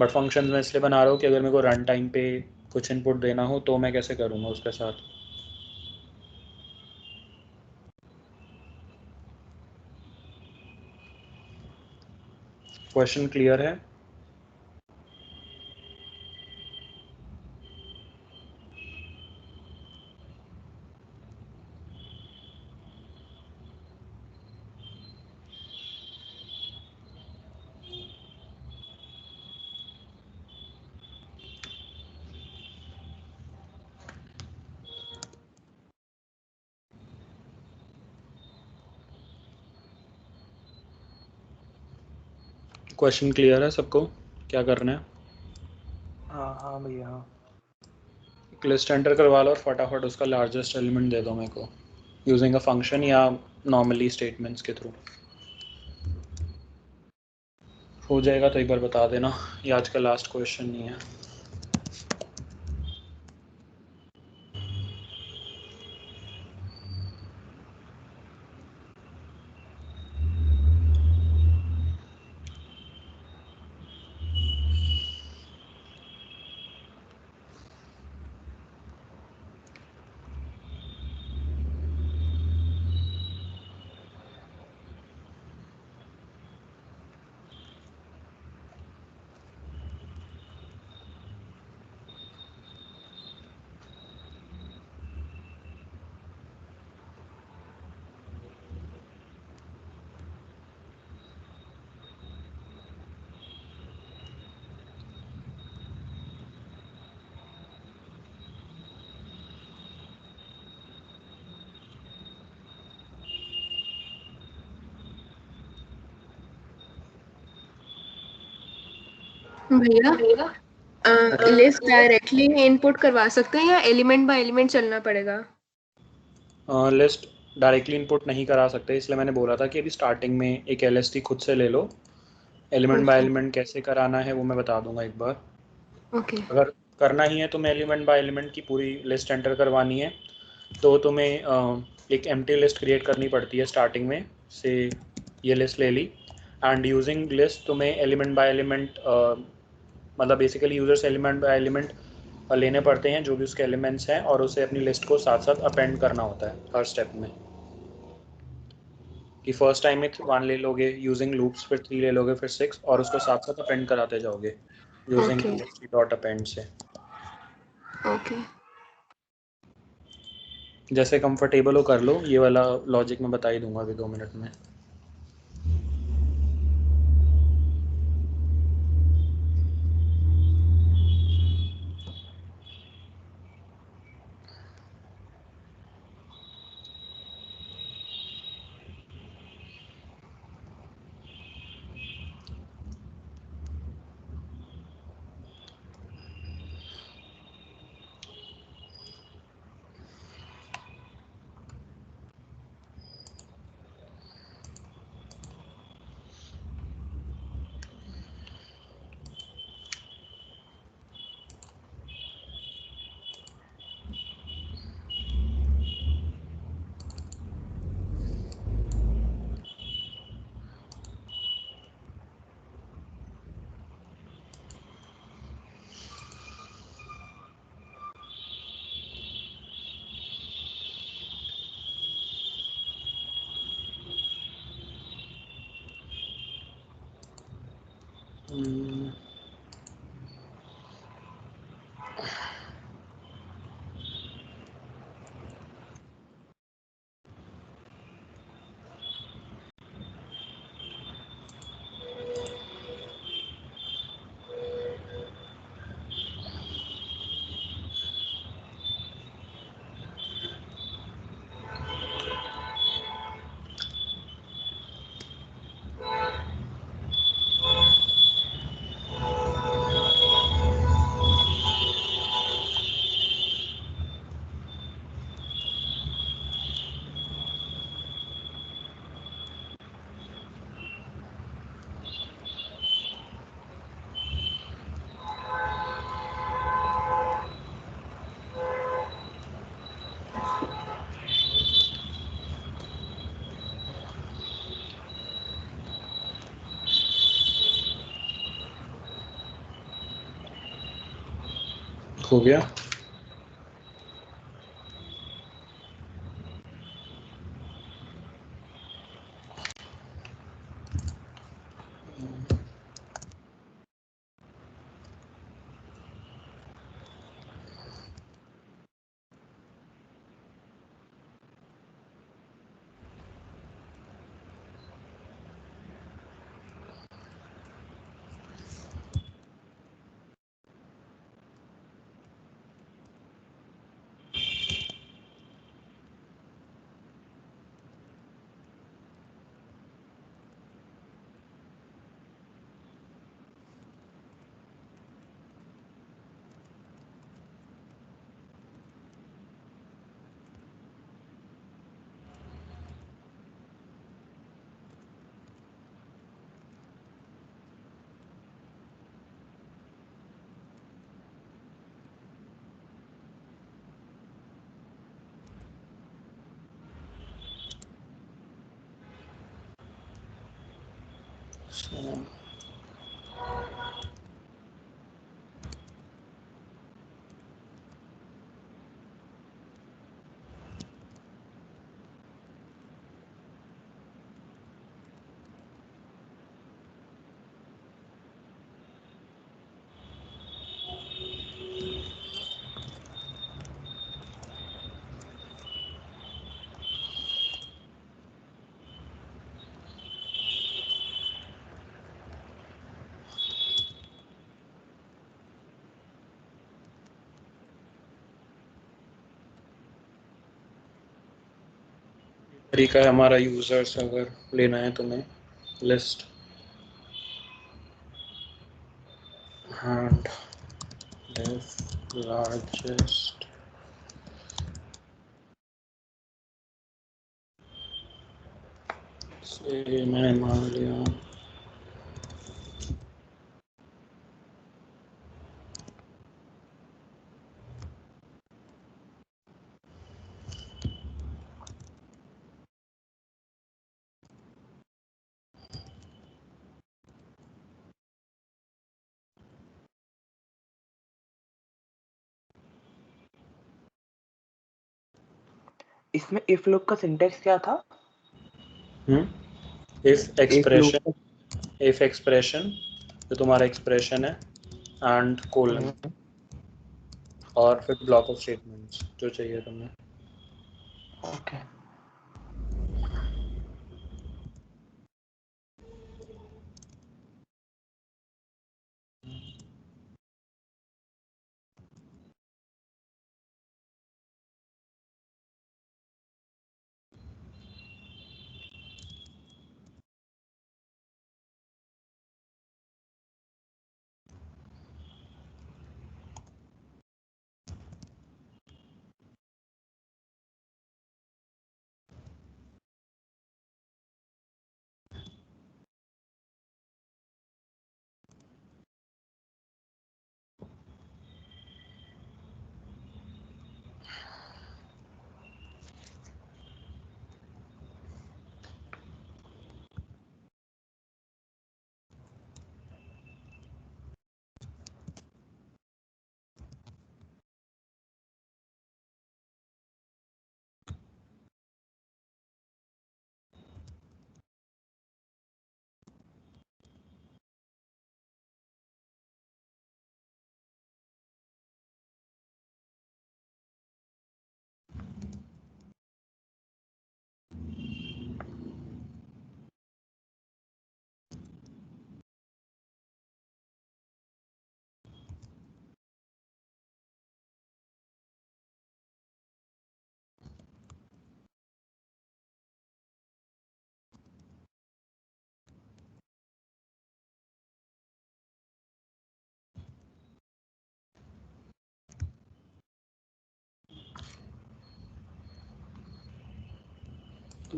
बट फंक्शन में इसलिए बना रहा हूँ कि अगर मेरे को रन टाइम पे कुछ इनपुट देना हो तो मैं कैसे करूँगा उसके साथ। क्वेश्चन क्लियर है? क्वेश्चन क्लियर है सबको, क्या करना है? हाँ भैया हाँ। एक लिस्ट एंटर करवा लो और फटाफट उसका लार्जेस्ट एलिमेंट दे दो मेरे को, यूजिंग अ फंक्शन या नॉर्मली स्टेटमेंट्स के थ्रू। हो जाएगा तो एक बार बता देना, ये आज का लास्ट क्वेश्चन नहीं है। भैया लिस्ट डायरेक्टली इनपुट करवा सकते हैं या एलिमेंट बाय एलिमेंट चलना पड़ेगा? लिस्ट डायरेक्टली इनपुट नहीं करा सकते, इसलिए मैंने बोला था कि अभी स्टार्टिंग में एक LST खुद से ले लो, एलिमेंट बाय ओके एलिमेंट कैसे कराना है वो मैं बता दूंगा एक बार। ओके। अगर करना ही है तुम्हें एलिमेंट बाय एलिमेंट की पूरी लिस्ट एंटर करवानी है, तो तुम्हें एक एम्प्टी लिस्ट क्रिएट करनी पड़ती है स्टार्टिंग में से। ये लिस्ट ले ली एंड यूजिंग लिस्ट तुम्हें एलिमेंट बाय एलिमेंट मतलब बेसिकली यूजर से एलिमेंट बाय एलिमेंट लेने पड़ते हैं जो भी उसके एलिमेंट्स हैं, और उसे अपनी लिस्ट को साथ साथ अपेंड करना होता है हर स्टेप में। कि फर्स्ट टाइम में 1 ले लोगे यूजिंग लूप्स, फिर 3 ले लोगे, फिर 6, और उसको साथ साथ अपेंड कराते जाओगे यूजिंग ओके डॉट अपेंड से। ओके जैसे कंफर्टेबल हो कर लो, ये वाला लॉजिक मैं बता ही दूंगा अभी 2 मिनट में। हो गया। तरीका है हमारा यूजर्स अगर लेना है तुम्हें लिस्ट and if largest से मैंने मान लिया इसमें इफ लूप का सिंटेक्स क्या था? इफ एक्सप्रेशन जो तुम्हारा एक्सप्रेशन है एंड कोलन और फिर ब्लॉक ऑफ स्टेटमेंट्स जो चाहिए तुम्हें. ओके.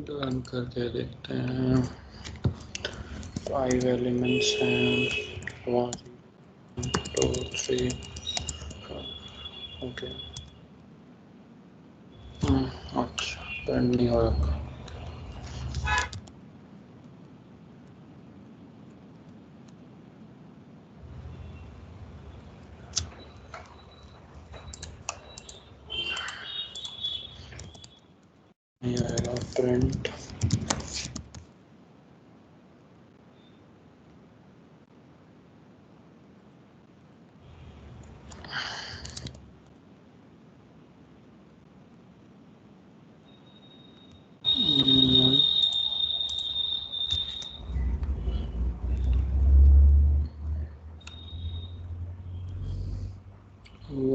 रन करके देखते हैं. 5 एलिमेंट्स हैं. 1 2 3 ओके. अच्छा रन नहीं हो रहा. नहीं आएगा print.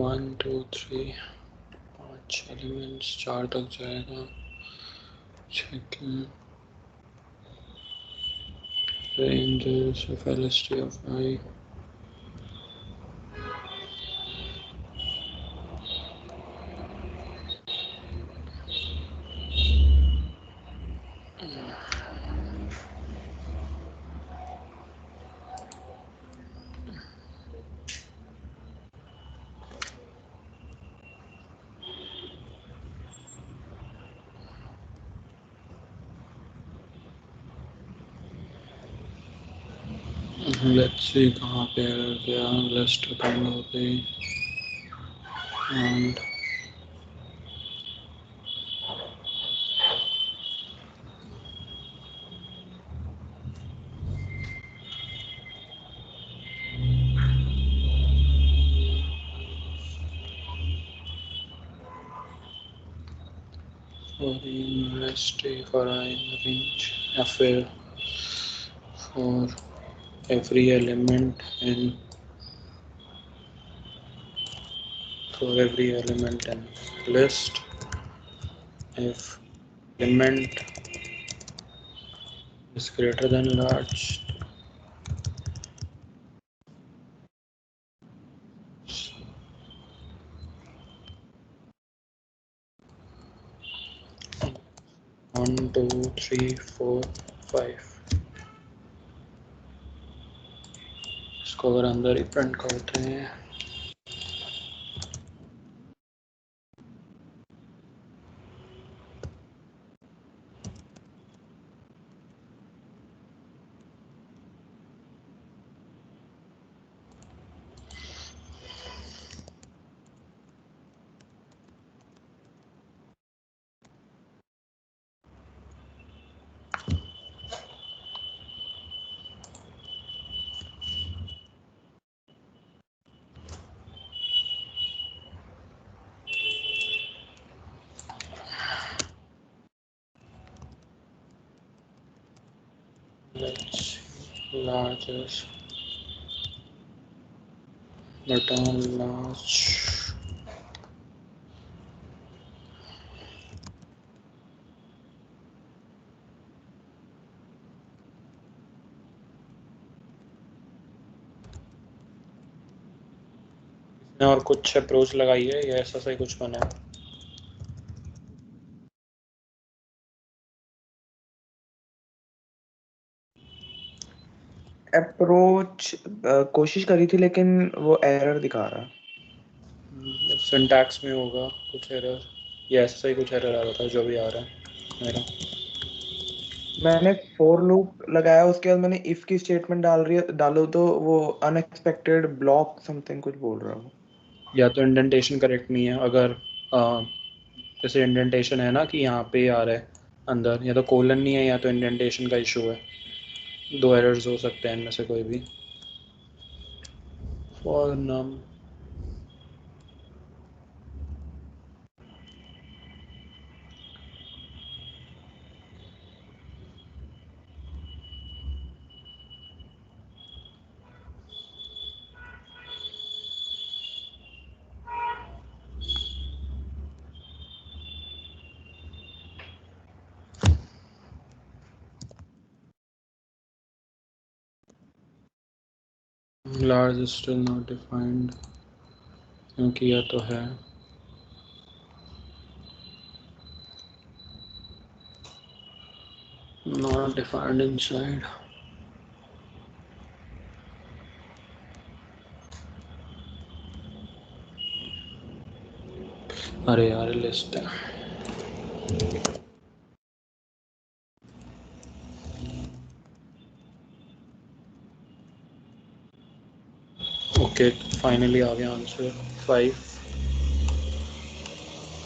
One two three 5 elements 4 तक जाएगा. Checking ranges of LST of I. Let's see कहाँ पे error गया. List बंद हो गई and for in list for I in range या फिर for every element in list if element is greater than large. 1 2 3 4 5 इसको अगर अंदर ही प्रिंट करते हैं. let's largest return large और कुछ अप्रोच लगाई है या ऐसा सही कुछ बना है? अप्रोच कोशिश करी थी लेकिन वो एरर दिखा रहा। सिंटैक्स में होगा कुछ एरर या ऐसा ही कुछ एरर आ रहा था जो भी आ रहा है मेरा। मैंने फॉर लूप लगाया, उसके बाद मैंने इफ की स्टेटमेंट डालो तो वो अनएक्सपेक्टेड ब्लॉक समथिंग कुछ बोल रहा हूँ। या तो इंडेंटेशन करेक्ट नहीं है, अगर जैसे इंडेंटेशन है ना कि यहाँ पे आ रहा है अंदर, या तो कोलन नहीं है या तो इंडेंटेशन का इशू है। 2 एरर्स हो सकते हैं इनमें से कोई भी। For num large still not defined, क्योंकि यह तो है नॉट डिफाइंड इनसाइड। अरे यार लिस्ट है। ओके फाइनली आ गया आंसर 5।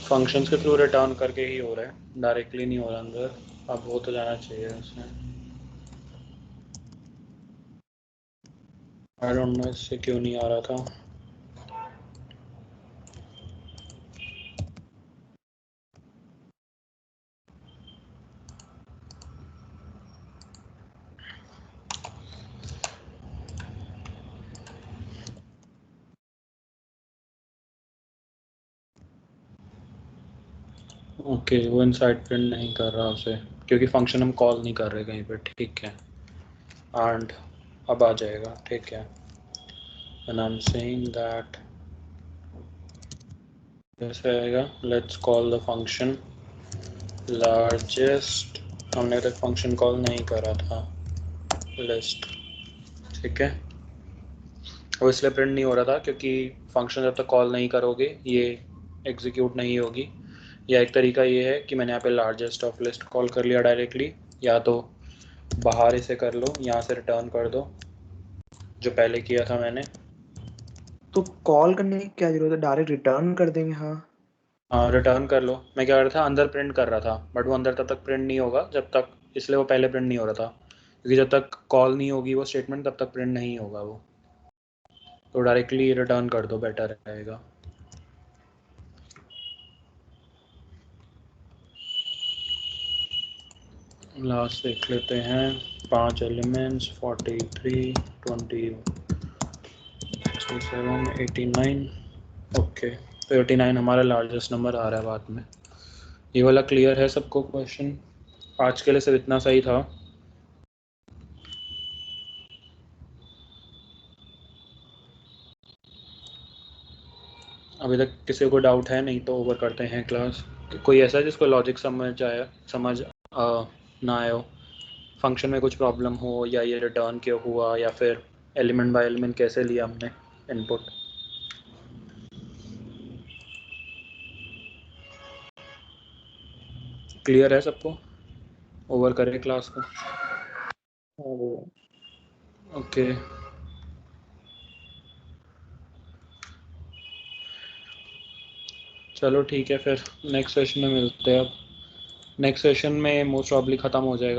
फंक्शंस के थ्रू रिटर्न करके ही हो रहा है, डायरेक्टली नहीं हो रहा अंदर। अब वो तो जाना चाहिए इसमें। आई डोंट नो इससे क्यों नहीं आ रहा था। ओके वो इनसाइड प्रिंट नहीं कर रहा उसे, क्योंकि फंक्शन हम कॉल नहीं कर रहे कहीं पे। ठीक है एंड अब आ जाएगा। ठीक है and I am saying that कैसे आएगा। Let's call the function largest. हमने तक फंक्शन कॉल नहीं करा था लिस्ट। ठीक है वो इसलिए प्रिंट नहीं हो रहा था क्योंकि फंक्शन जब तक कॉल नहीं करोगे ये एग्जीक्यूट नहीं होगी। या एक तरीका ये है कि मैंने यहाँ पे लार्जेस्ट ऑफ लिस्ट कॉल कर लिया डायरेक्टली, या तो बाहर इसे कर लो, यहाँ से रिटर्न कर दो जो पहले किया था मैंने। तो कॉल करने की क्या जरूरत है, डायरेक्ट रिटर्न कर देंगे। हाँ हाँ रिटर्न कर लो। मैं क्या कर रहा था अंदर प्रिंट कर रहा था, बट वो अंदर तब तक प्रिंट नहीं होगा जब तक, इसलिए वो पहले प्रिंट नहीं हो रहा था क्योंकि जब तक कॉल नहीं होगी वो स्टेटमेंट तब तक प्रिंट नहीं होगा वो। तो डायरेक्टली रिटर्न कर दो, बेटर रहेगा। लास्ट देख लेते हैं। 5 एलिमेंट्स 43 27 89। ओके तो 89 हमारा लार्जेस्ट नंबर आ रहा है बाद में। ये वाला क्लियर है सबको क्वेश्चन? आज के लिए सिर्फ इतना सही था। अभी तक किसी को डाउट है? नहीं तो ओवर करते हैं क्लास। कोई ऐसा है जिसको लॉजिक समझ ना आए हो, फंक्शन में कुछ प्रॉब्लम हो, या ये रिटर्न क्यों हुआ, या फिर एलिमेंट बाय एलिमेंट कैसे लिया हमने इनपुट? क्लियर है सबको? ओवर करें क्लास को? ओके चलो ठीक है फिर नेक्स्ट सेशन में मिलते हैं। अब नेक्स्ट सेशन में मोस्ट प्रॉब्ली ख़त्म हो जाएगा।